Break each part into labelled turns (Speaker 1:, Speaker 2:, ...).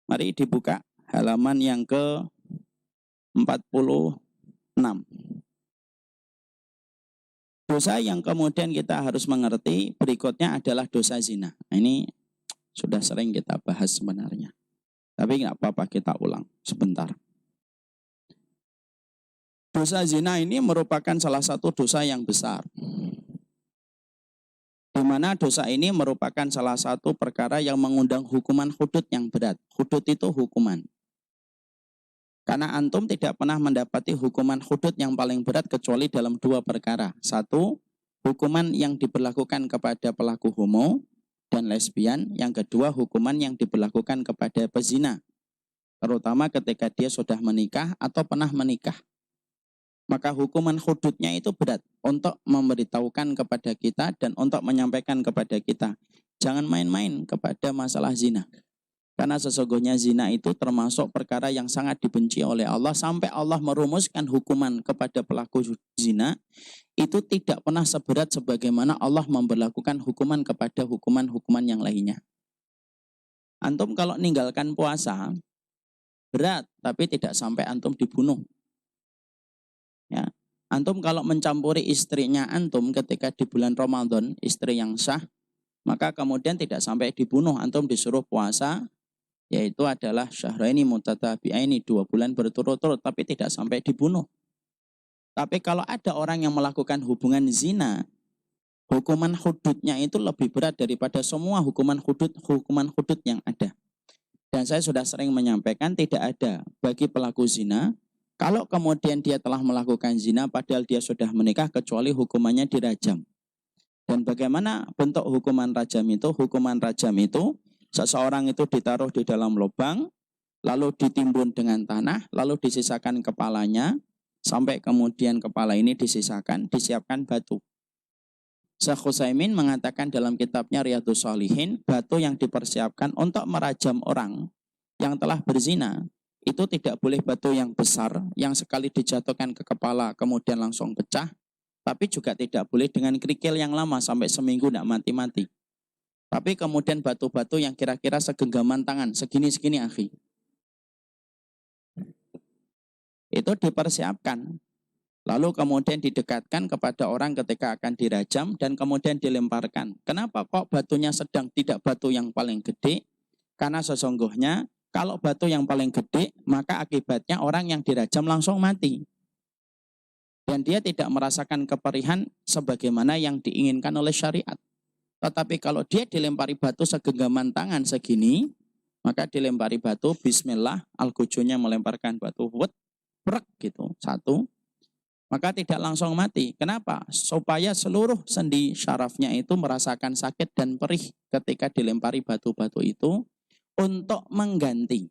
Speaker 1: Mari dibuka halaman yang ke-46. Dosa yang kemudian kita harus mengerti berikutnya adalah dosa zina. Nah, ini sudah sering kita bahas sebenarnya. Tapi nggak apa-apa, kita ulang sebentar. Dosa zina ini merupakan salah satu dosa yang besar. Di mana dosa ini merupakan salah satu perkara yang mengundang hukuman hudud yang berat. Hudud itu hukuman. Karena antum tidak pernah mendapati hukuman hudud yang paling berat kecuali dalam dua perkara. Satu, hukuman yang diberlakukan kepada pelaku homo dan lesbian. Yang kedua, hukuman yang diberlakukan kepada pezina. Terutama ketika dia sudah menikah atau pernah menikah. Maka hukuman hududnya itu berat untuk memberitahukan kepada kita dan untuk menyampaikan kepada kita. Jangan main-main kepada masalah zina. Karena sesungguhnya zina itu termasuk perkara yang sangat dibenci oleh Allah. Sampai Allah merumuskan hukuman kepada pelaku zina. Itu tidak pernah seberat sebagaimana Allah memberlakukan hukuman kepada hukuman-hukuman yang lainnya. Antum kalau ninggalkan puasa, berat, tapi tidak sampai antum dibunuh. Ya. Antum kalau mencampuri istrinya antum ketika di bulan Ramadan, istri yang sah, maka kemudian tidak sampai dibunuh. Antum disuruh puasa, yaitu adalah syahraini mutatabi'aini, 2 bulan berturut-turut, tapi tidak sampai dibunuh. Tapi kalau ada orang yang melakukan hubungan zina, hukuman hududnya itu lebih berat daripada semua hukuman hudud yang ada. Dan saya sudah sering menyampaikan, tidak ada bagi pelaku zina, kalau kemudian dia telah melakukan zina padahal dia sudah menikah, kecuali hukumannya dirajam. Dan bagaimana bentuk hukuman rajam itu? Hukuman rajam itu, seseorang itu ditaruh di dalam lubang, lalu ditimbun dengan tanah, lalu disisakan kepalanya, sampai kemudian kepala ini disiapkan batu. Syekh Utsaimin mengatakan dalam kitabnya Riyadhus Shalihin, batu yang dipersiapkan untuk merajam orang yang telah berzina, itu tidak boleh batu yang besar, yang sekali dijatuhkan ke kepala kemudian langsung pecah, tapi juga tidak boleh dengan kerikil yang lama sampai seminggu tidak mati-mati. Tapi kemudian batu-batu yang kira-kira segenggaman tangan, segini-segini akhi. Itu dipersiapkan. Lalu kemudian didekatkan kepada orang ketika akan dirajam dan kemudian dilemparkan. Kenapa kok batunya sedang, tidak batu yang paling gede? Karena sesungguhnya kalau batu yang paling gede, maka akibatnya orang yang dirajam langsung mati. Dan dia tidak merasakan keperihan sebagaimana yang diinginkan oleh syariat. Tetapi kalau dia dilempari batu segenggaman tangan segini, maka dilempari batu, bismillah, al-gujunya melemparkan batu, prek gitu, satu, maka tidak langsung mati. Kenapa? Supaya seluruh sendi syarafnya itu merasakan sakit dan perih ketika dilempari batu-batu itu, untuk mengganti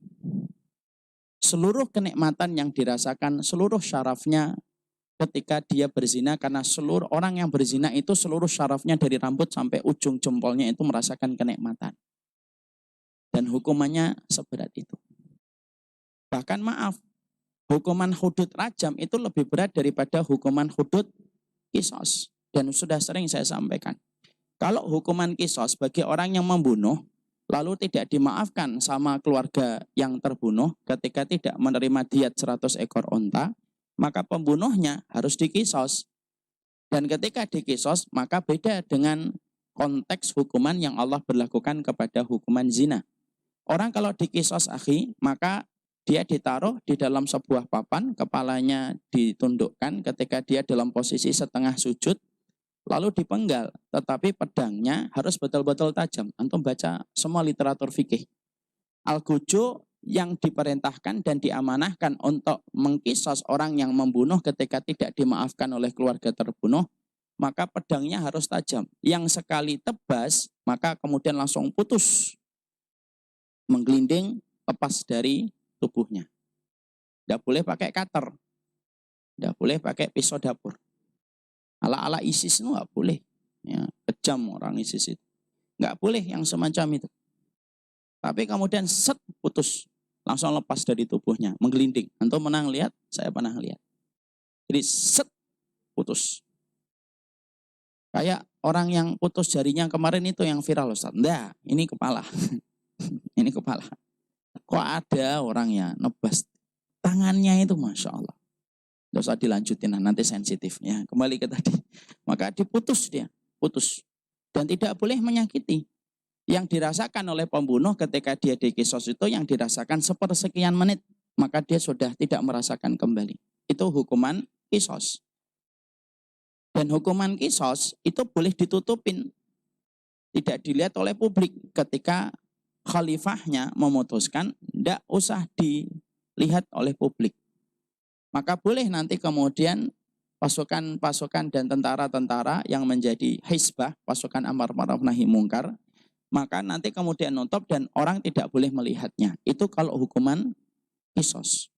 Speaker 1: seluruh kenikmatan yang dirasakan seluruh syarafnya ketika dia berzina. Karena seluruh orang yang berzina itu seluruh syarafnya dari rambut sampai ujung jempolnya itu merasakan kenikmatan. Dan hukumannya seberat itu. Bahkan maaf, hukuman hudud rajam itu lebih berat daripada hukuman hudud kisos. Dan sudah sering saya sampaikan. Kalau hukuman kisos bagi orang yang membunuh, lalu tidak dimaafkan sama keluarga yang terbunuh ketika tidak menerima diat 100 ekor onta, maka pembunuhnya harus dikisos. Dan ketika dikisos, maka beda dengan konteks hukuman yang Allah berlakukan kepada hukuman zina. Orang kalau dikisos akhi, maka dia ditaruh di dalam sebuah papan, kepalanya ditundukkan ketika dia dalam posisi setengah sujud, lalu dipenggal, tetapi pedangnya harus betul-betul tajam. Antum baca semua literatur fikih. Al-Guju yang diperintahkan dan diamanahkan untuk mengkisos orang yang membunuh ketika tidak dimaafkan oleh keluarga terbunuh, maka pedangnya harus tajam. Yang sekali tebas, maka kemudian langsung putus, menggelinding, lepas dari tubuhnya. Tidak boleh pakai cutter, tidak boleh pakai pisau dapur. Ala-ala ISIS itu nggak boleh. Ya, kejam orang ISIS itu. Nggak boleh yang semacam itu. Tapi kemudian set, putus. Langsung lepas dari tubuhnya, menggelinding. Antum pernah lihat? Saya pernah lihat. Jadi set, putus. Kayak orang yang putus jarinya kemarin itu yang viral Ustaz. Nah, ini kepala. Ini kepala. Kok ada orang ya nebas tangannya itu, Masya Allah. Nggak usah dilanjutin, nanti sensitif ya. Kembali ke tadi. Maka diputus dia, putus. Dan tidak boleh menyakiti. Yang dirasakan oleh pembunuh ketika dia di kisos itu yang dirasakan sepersekian menit. Maka dia sudah tidak merasakan kembali. Itu hukuman kisos. Dan hukuman kisos itu boleh ditutupin. Tidak dilihat oleh publik ketika khalifahnya memutuskan tidak usah dilihat oleh publik. Maka boleh nanti kemudian pasukan-pasukan dan tentara-tentara yang menjadi hizbah, pasukan amar ma'ruf nahi mungkar, maka nanti kemudian nutup dan orang tidak boleh melihatnya. Itu kalau hukuman kisos.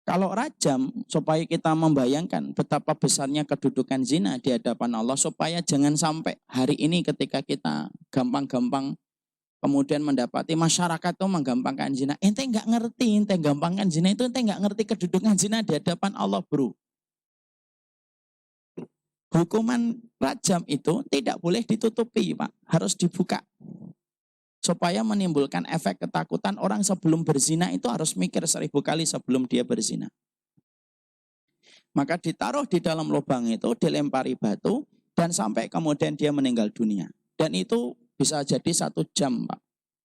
Speaker 1: Kalau rajam, supaya kita membayangkan betapa besarnya kedudukan zina di hadapan Allah, supaya jangan sampai hari ini ketika kita gampang-gampang kemudian mendapati masyarakat itu menggampangkan zina. Ente nggak ngerti, ente gampangkan zina itu, ente nggak ngerti kedudukan zina di hadapan Allah, bro. Hukuman rajam itu tidak boleh ditutupi, Pak. Harus dibuka. Supaya menimbulkan efek ketakutan, orang sebelum berzina itu harus mikir 1000 kali sebelum dia berzina. Maka ditaruh di dalam lubang itu, dilempari batu, dan sampai kemudian dia meninggal dunia. Dan itu bisa jadi 1 jam, Pak.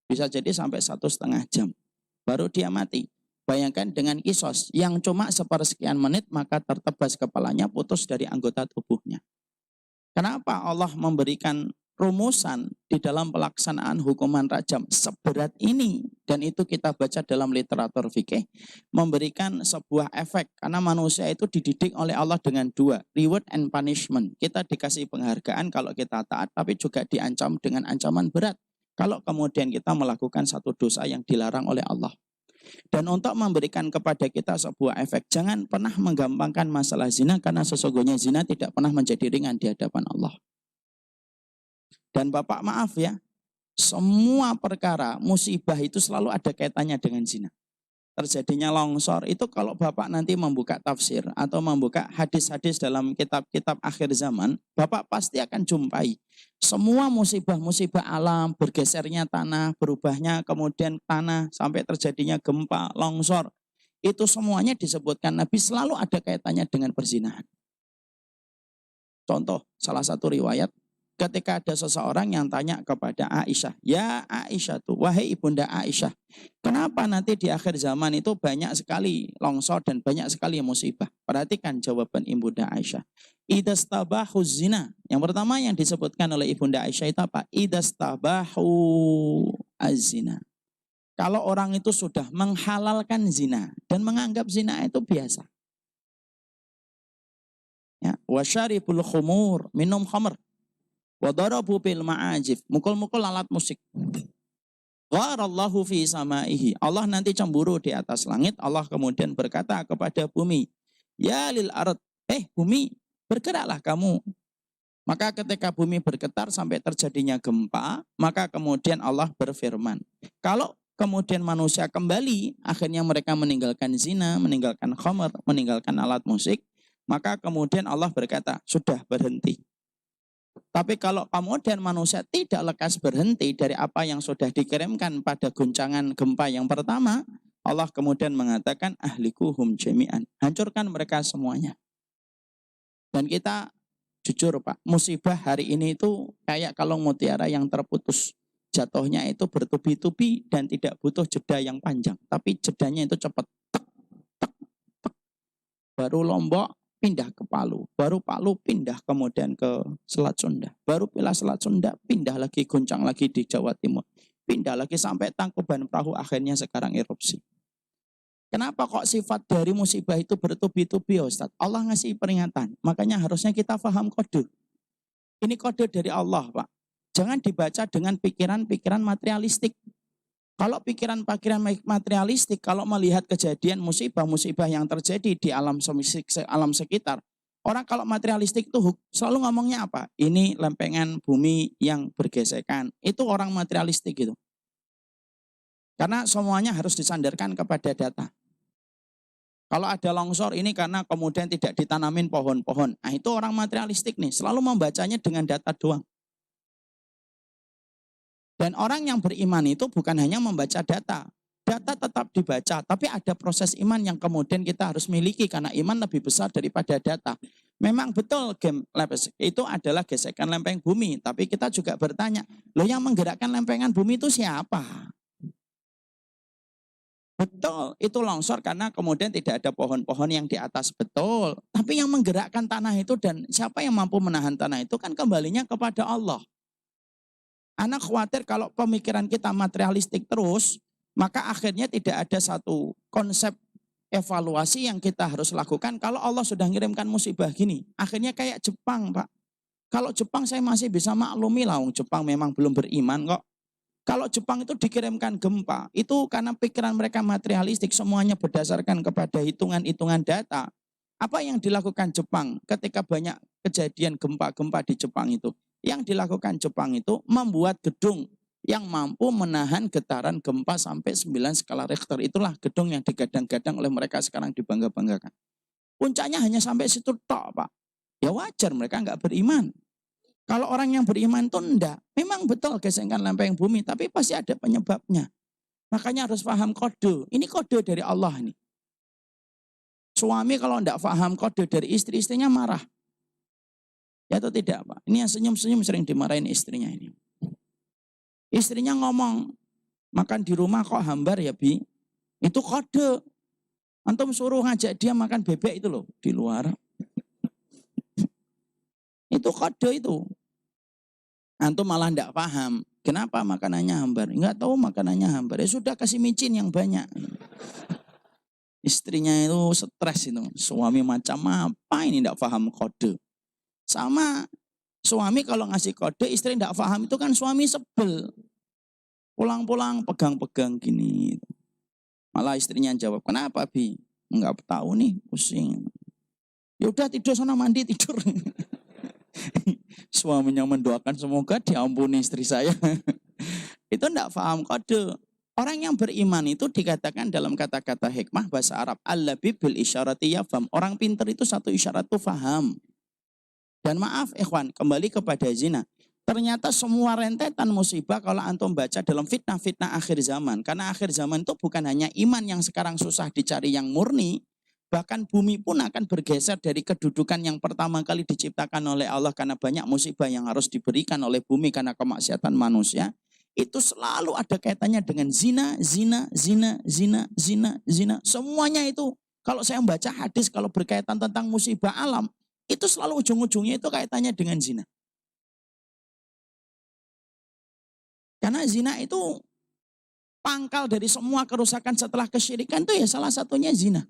Speaker 1: Bisa jadi sampai 1,5 jam. Baru dia mati. Bayangkan dengan kisos yang cuma sepersekian menit, maka tertebas kepalanya, putus dari anggota tubuhnya. Kenapa Allah memberikan rumusan di dalam pelaksanaan hukuman rajam seberat ini? Dan itu kita baca dalam literatur fikih, memberikan sebuah efek. Karena manusia itu dididik oleh Allah dengan 2, reward and punishment. Kita dikasih penghargaan kalau kita taat, tapi juga diancam dengan ancaman berat kalau kemudian kita melakukan satu dosa yang dilarang oleh Allah. Dan untuk memberikan kepada kita sebuah efek, jangan pernah menggampangkan masalah zina, karena sesungguhnya zina tidak pernah menjadi ringan di hadapan Allah. Dan Bapak maaf ya, semua perkara musibah itu selalu ada kaitannya dengan zina. Terjadinya longsor itu kalau Bapak nanti membuka tafsir atau membuka hadis-hadis dalam kitab-kitab akhir zaman, Bapak pasti akan jumpai semua musibah-musibah alam, bergesernya tanah, berubahnya kemudian tanah, sampai terjadinya gempa, longsor. Itu semuanya disebutkan Nabi selalu ada kaitannya dengan perzinahan. Contoh, salah satu riwayat, ketika ada seseorang yang tanya kepada Aisyah, ya Aisyah tuh, wahai ibunda Aisyah, kenapa nanti di akhir zaman itu banyak sekali longsor dan banyak sekali musibah? Perhatikan jawaban ibunda Aisyah. Idastabahu zina. Yang pertama yang disebutkan oleh ibunda Aisyah itu apa? Idastabahu az-zina. Kalau orang itu sudah menghalalkan zina dan menganggap zina itu biasa. Ya, wasyaribul khumur, minum khamr. Wadarabu bil ma'ajif, mukul-mukul alat musik. Gharallahu fi samaihi. Allah nanti cemburu di atas langit. Allah kemudian berkata kepada bumi, ya lil ard, bumi, bergeraklah kamu. Maka ketika bumi bergetar sampai terjadinya gempa, maka kemudian Allah berfirman, kalau kemudian manusia kembali, akhirnya mereka meninggalkan zina, meninggalkan khamr, meninggalkan alat musik, maka kemudian Allah berkata, sudah berhenti. Tapi kalau kemudian manusia tidak lekas berhenti dari apa yang sudah dikirimkan pada guncangan gempa yang pertama, Allah kemudian mengatakan ahlikuhum jami'an, hancurkan mereka semuanya. Dan kita jujur Pak, musibah hari ini itu kayak kalung mutiara yang terputus. Jatuhnya itu bertubi-tubi dan tidak butuh jeda yang panjang, tapi jedanya itu cepat. Tek, tek, tek. Baru Lombok pindah ke Palu, baru Palu pindah kemudian ke Selat Sunda, baru pindah Selat Sunda, pindah lagi goncang lagi di Jawa Timur, pindah lagi sampai Tangkuban Perahu, akhirnya sekarang erupsi. Kenapa kok sifat dari musibah itu bertubi-tubi Ustaz? Allah ngasih peringatan, makanya harusnya kita paham kode. Ini kode dari Allah Pak. Jangan dibaca dengan pikiran-pikiran materialistik. Kalau pikiran-pikiran materialistik, kalau melihat kejadian musibah-musibah yang terjadi di alam sekitar, orang kalau materialistik itu selalu ngomongnya apa? Ini lempengan bumi yang bergesekan. Itu orang materialistik gitu. Karena semuanya harus disandarkan kepada data. Kalau ada longsor ini karena kemudian tidak ditanamin pohon-pohon. Nah itu orang materialistik nih, selalu membacanya dengan data doang. Dan orang yang beriman itu bukan hanya membaca data. Data tetap dibaca, tapi ada proses iman yang kemudian kita harus miliki karena iman lebih besar daripada data. Memang betul game itu adalah gesekan lempeng bumi, tapi kita juga bertanya, loh yang menggerakkan lempengan bumi itu siapa? Betul, itu longsor karena kemudian tidak ada pohon-pohon yang di atas, betul. Tapi yang menggerakkan tanah itu dan siapa yang mampu menahan tanah itu kan kembalinya kepada Allah. Anak khawatir kalau pemikiran kita materialistik terus, maka akhirnya tidak ada satu konsep evaluasi yang kita harus lakukan kalau Allah sudah ngirimkan musibah gini. Akhirnya kayak Jepang, Pak. Kalau Jepang saya masih bisa maklumi lah, Jepang memang belum beriman kok. Kalau Jepang itu dikirimkan gempa, itu karena pikiran mereka materialistik, semuanya berdasarkan kepada hitungan-hitungan data. Apa yang dilakukan Jepang ketika banyak kejadian gempa-gempa di Jepang itu? Yang dilakukan Jepang itu membuat gedung yang mampu menahan getaran gempa sampai 9 skala Richter. Itulah gedung yang digadang-gadang oleh mereka sekarang dibangga-banggakan. Puncaknya hanya sampai situ tok, Pak. Ya wajar mereka nggak beriman. Kalau orang yang beriman itu enggak. Memang betul gesekan lempeng bumi, tapi pasti ada penyebabnya. Makanya harus paham kode. Ini kode dari Allah nih. Suami kalau enggak paham kode dari istri, istrinya marah. Ya atau tidak, Pak? Ini yang senyum-senyum sering dimarahin istrinya ini. Istrinya ngomong, makan di rumah kok hambar ya, Bi? Itu kode. Antum suruh ngajak dia makan bebek itu loh, di luar. Itu kode itu. Antum malah enggak paham. Kenapa makanannya hambar? Enggak tahu makanannya hambar. Ya sudah kasih micin yang banyak. Istrinya itu stres itu. Suami macam apa ini enggak paham kode. Sama suami kalau ngasih kode, istri enggak paham itu kan suami sebel. Pulang-pulang pegang-pegang gini. Malah istrinya jawab, kenapa Bi? Enggak tahu nih, pusing. Ya udah tidur sana mandi tidur. Suaminya mendoakan semoga diampuni istri saya. Itu enggak paham kode. Orang yang beriman itu dikatakan dalam kata-kata hikmah bahasa Arab. Al-labib bil isyarati yafham. Orang pintar itu satu isyarat itu faham. Dan maaf ikhwan, kembali kepada zina. Ternyata semua rentetan musibah kalau antum baca dalam fitnah-fitnah akhir zaman. Karena akhir zaman itu bukan hanya iman yang sekarang susah dicari yang murni. Bahkan bumi pun akan bergeser dari kedudukan yang pertama kali diciptakan oleh Allah. Karena banyak musibah yang harus diberikan oleh bumi karena kemaksiatan manusia. Itu selalu ada kaitannya dengan zina, zina, zina, zina, zina, zina. Semuanya itu kalau saya membaca hadis kalau berkaitan tentang musibah alam. Itu selalu ujung-ujungnya itu kaitannya dengan zina. Karena zina itu pangkal dari semua kerusakan setelah kesyirikan itu ya salah satunya zina.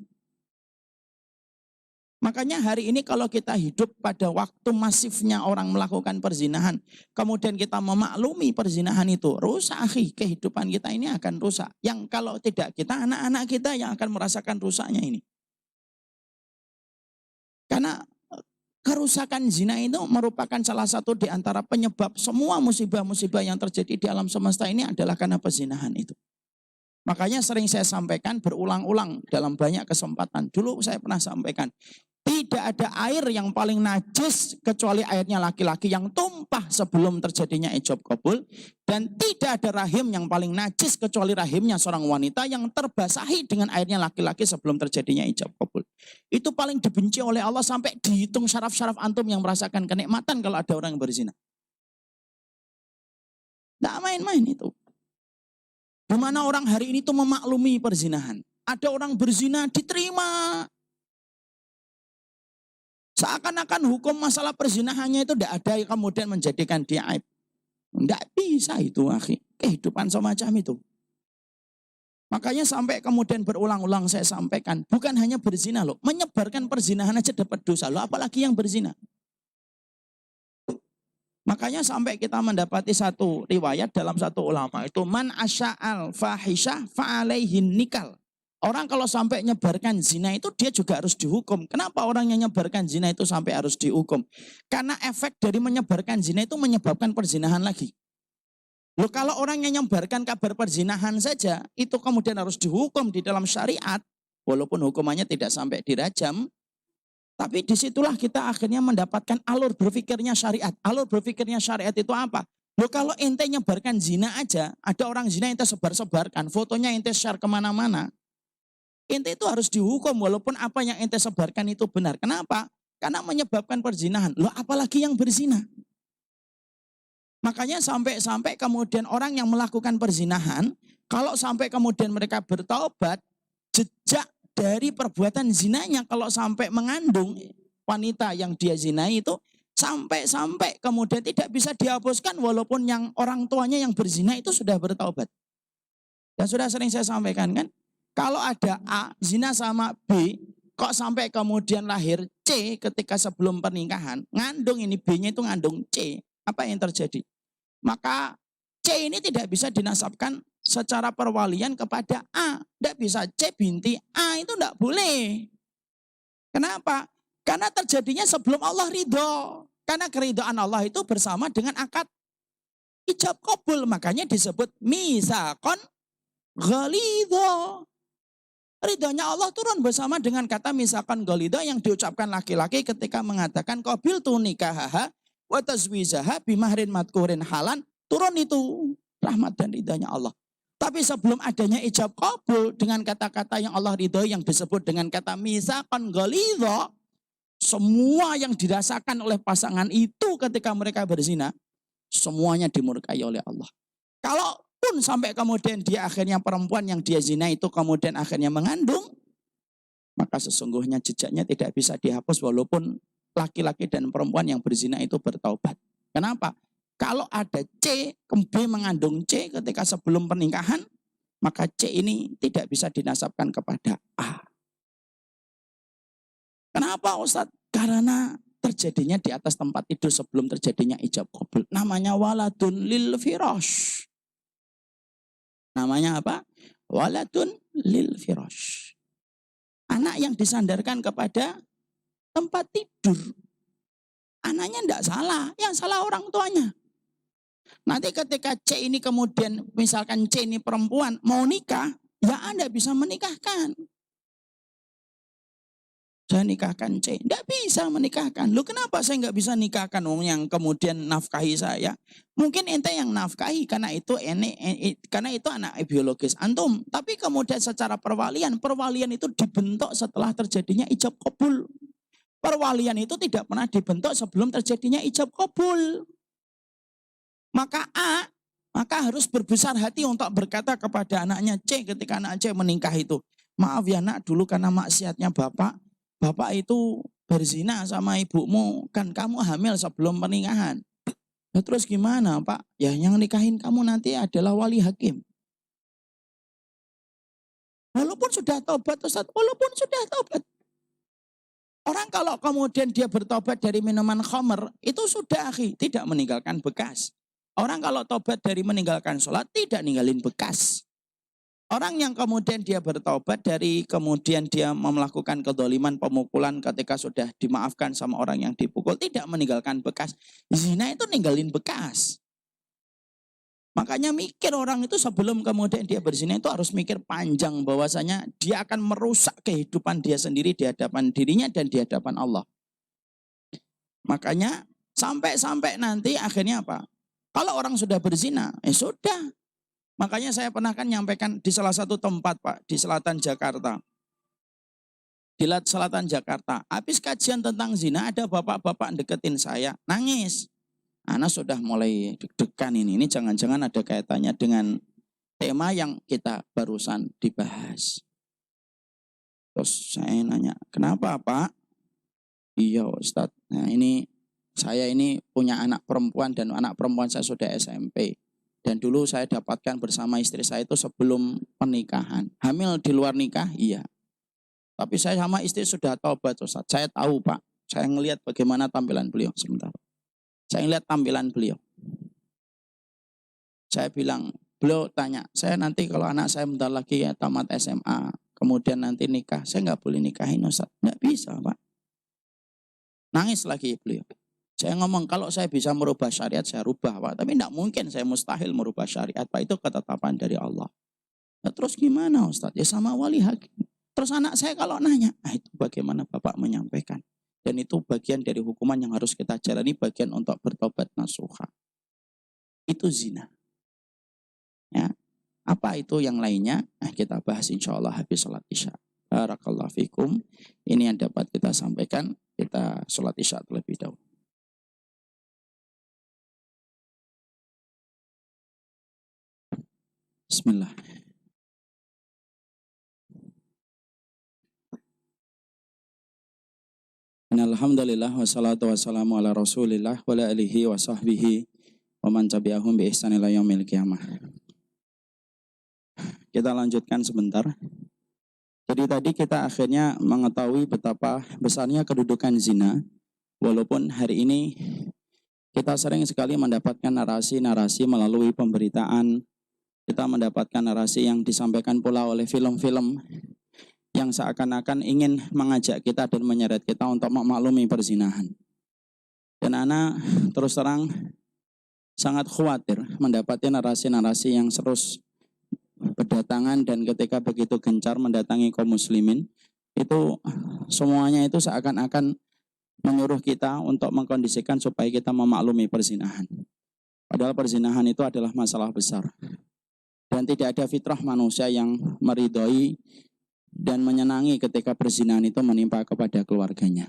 Speaker 1: Makanya hari ini kalau kita hidup pada waktu masifnya orang melakukan perzinahan, kemudian kita memaklumi perzinahan itu, rusak akhi, kehidupan kita ini akan rusak. Yang kalau tidak kita, anak-anak kita yang akan merasakan rusaknya ini. Karena kerusakan zina itu merupakan salah satu di antara penyebab semua musibah-musibah yang terjadi di alam semesta ini adalah karena perzinahan itu. Makanya sering saya sampaikan berulang-ulang dalam banyak kesempatan. Dulu saya pernah sampaikan, tidak ada air yang paling najis kecuali airnya laki-laki yang tumpah sebelum terjadinya ijab qabul. Dan tidak ada rahim yang paling najis kecuali rahimnya seorang wanita yang terbasahi dengan airnya laki-laki sebelum terjadinya ijab qabul. Itu paling dibenci oleh Allah sampai dihitung syaraf-syaraf antum yang merasakan kenikmatan kalau ada orang yang berzina. Tidak main-main itu. Di mana orang hari ini tuh memaklumi perzinahan. Ada orang berzina diterima. Seakan-akan hukum masalah perzinahannya itu tidak ada yang kemudian menjadikan dia aib. Tidak bisa itu akhi. Kehidupan semacam itu. Makanya sampai kemudian berulang-ulang saya sampaikan. Bukan hanya berzina loh. Menyebarkan perzinahan aja dapat dosa loh. Apalagi yang berzina. Makanya sampai kita mendapati satu riwayat dalam satu ulama itu. Man asya'al fahisyah fa'alaihin nikal. Orang kalau sampai nyebarkan zina itu dia juga harus dihukum. Kenapa orang yang nyebarkan zina itu sampai harus dihukum? Karena efek dari menyebarkan zina itu menyebabkan perzinahan lagi. Loh kalau orang yang nyebarkan kabar perzinahan saja itu kemudian harus dihukum di dalam syariat. Walaupun hukumannya tidak sampai dirajam. Tapi disitulah kita akhirnya mendapatkan alur berpikirnya syariat. Alur berpikirnya syariat itu apa? Loh kalau ente nyebarkan zina aja, ada orang zina ente sebar-sebarkan, fotonya ente share kemana-mana, ente itu harus dihukum walaupun apa yang ente sebarkan itu benar. Kenapa? Karena menyebabkan perzinahan. Loh apalagi yang berzina? Makanya sampai-sampai kemudian orang yang melakukan perzinahan, kalau sampai kemudian mereka bertaubat, jejak dari perbuatan zinanya kalau sampai mengandung wanita yang dia zinai itu, sampai-sampai kemudian tidak bisa dihapuskan walaupun yang orang tuanya yang berzina itu sudah bertaubat. Dan sudah sering saya sampaikan kan, kalau ada A zina sama B, kok sampai kemudian lahir C ketika sebelum pernikahan, ngandung ini B-nya itu ngandung C, apa yang terjadi? Maka C ini tidak bisa dinasabkan secara perwalian kepada A. Tidak bisa C binti A, itu tidak boleh. Kenapa? Karena terjadinya sebelum Allah ridho. Karena keridhaan Allah itu bersama dengan akad ijab kabul. Makanya disebut misakon ghalidho. Ridhonya Allah turun bersama dengan kata misakon ghalidho yang diucapkan laki-laki ketika mengatakan qabil tu nikahaha wa tazwijaha bimahrin madkurin halan, turun itu rahmat dan ridhanya Allah. Tapi sebelum adanya ijab kabul dengan kata-kata yang Allah ridho yang disebut dengan kata misakon ghalidho, semua yang dirasakan oleh pasangan itu ketika mereka berzina, semuanya dimurkai oleh Allah. Kalaupun sampai kemudian dia akhirnya perempuan yang dia zina itu kemudian akhirnya mengandung, maka sesungguhnya jejaknya tidak bisa dihapus walaupun laki-laki dan perempuan yang berzina itu bertaubat. Kenapa? Kalau ada C, B mengandung C ketika sebelum pernikahan, maka C ini tidak bisa dinasabkan kepada A. Kenapa Ustadz? Karena terjadinya di atas tempat tidur sebelum terjadinya ijab kabul. Namanya waladun lil firash. Namanya apa? Waladun lil firash. Anak yang disandarkan kepada tempat tidur. Anaknya tidak salah, yang salah orang tuanya. Nanti ketika C ini kemudian, misalkan C ini perempuan, mau nikah, ya Anda bisa menikahkan. Saya nikahkan C, tidak bisa menikahkan. Lu kenapa saya nggak bisa nikahkan yang kemudian nafkahi saya? Mungkin ente yang nafkahi karena itu anak biologis antum. Tapi kemudian secara perwalian itu dibentuk setelah terjadinya ijab kabul. Perwalian itu tidak pernah dibentuk sebelum terjadinya ijab kabul. Maka harus berbesar hati untuk berkata kepada anaknya C ketika anak C menikah itu. Maaf ya nak, dulu karena maksiatnya bapak itu berzina sama ibumu, kan kamu hamil sebelum pernikahan. Ya, terus gimana Pak? Ya yang nikahin kamu nanti adalah wali hakim. Walaupun sudah tobat Ustaz, walaupun sudah tobat. Orang kalau kemudian dia bertobat dari minuman khamr, itu sudah tidak meninggalkan bekas. Orang kalau tobat dari meninggalkan sholat, tidak ninggalin bekas. Orang yang kemudian dia bertobat dari kemudian dia melakukan kedoliman, pemukulan ketika sudah dimaafkan sama orang yang dipukul, tidak meninggalkan bekas. Zina itu ninggalin bekas. Makanya mikir orang itu sebelum kemudian dia berzina itu harus mikir panjang bahwasanya dia akan merusak kehidupan dia sendiri di hadapan dirinya dan di hadapan Allah. Makanya sampai nanti akhirnya apa? Kalau orang sudah berzina, sudah. Makanya saya pernah kan nyampaikan di salah satu tempat Pak, di selatan Jakarta. Di selatan Jakarta, habis kajian tentang zina ada bapak-bapak deketin saya, nangis. Anak sudah mulai deg-degan ini jangan-jangan ada kaitannya dengan tema yang kita barusan dibahas. Terus saya nanya, kenapa Pak? Iya Ustadz, nah saya ini punya anak perempuan dan anak perempuan saya sudah SMP. Dan dulu saya dapatkan bersama istri saya itu sebelum pernikahan. Hamil di luar nikah, iya. Tapi saya sama istri sudah taubat, Ustaz. Saya tahu Pak, saya ngelihat bagaimana tampilan beliau. Sebentar. Saya ngelihat tampilan beliau. Saya bilang, beliau tanya, saya nanti kalau anak saya bentar lagi ya tamat SMA, kemudian nanti nikah, saya nggak boleh nikahin Ustaz. Nggak bisa Pak. Nangis lagi beliau. Saya ngomong kalau saya bisa merubah syariat saya rubah Pak. Tapi tidak mungkin saya mustahil merubah syariat Pak. Itu ketetapan dari Allah. Nah, terus gimana Ustaz? Ya sama wali hakim. Terus anak saya kalau nanya, itu bagaimana Bapak menyampaikan. Dan itu bagian dari hukuman yang harus kita jalani, bagian untuk bertobat nasuha. itu zina. Ya, apa itu yang lainnya? Nah, kita bahas insya Allah habis sholat isya. Barakallahu fikum. Ini yang dapat kita sampaikan. Kita sholat isya terlebih dahulu. Bismillah. Alhamdulillah wassalatu wassalamu ala Rasulillah wa ala alihi wa sahbihi wa man tabi'ahum bi ihsan ila yaumil qiyamah. Kita lanjutkan sebentar. Jadi tadi kita akhirnya mengetahui betapa besarnya kedudukan zina, walaupun hari ini kita sering sekali mendapatkan narasi-narasi melalui pemberitaan, kita mendapatkan narasi yang disampaikan pula oleh film-film yang seakan-akan ingin mengajak kita dan menyeret kita untuk memaklumi perzinahan. Dan Ana terus terang sangat khawatir mendapati narasi-narasi yang terus berdatangan dan ketika begitu gencar mendatangi kaum muslimin, itu semuanya itu seakan-akan menyuruh kita untuk mengkondisikan supaya kita memaklumi perzinahan. Padahal perzinahan itu adalah masalah besar. Dan tidak ada fitrah manusia yang meridhoi dan menyenangi ketika perzinahan itu menimpa kepada keluarganya.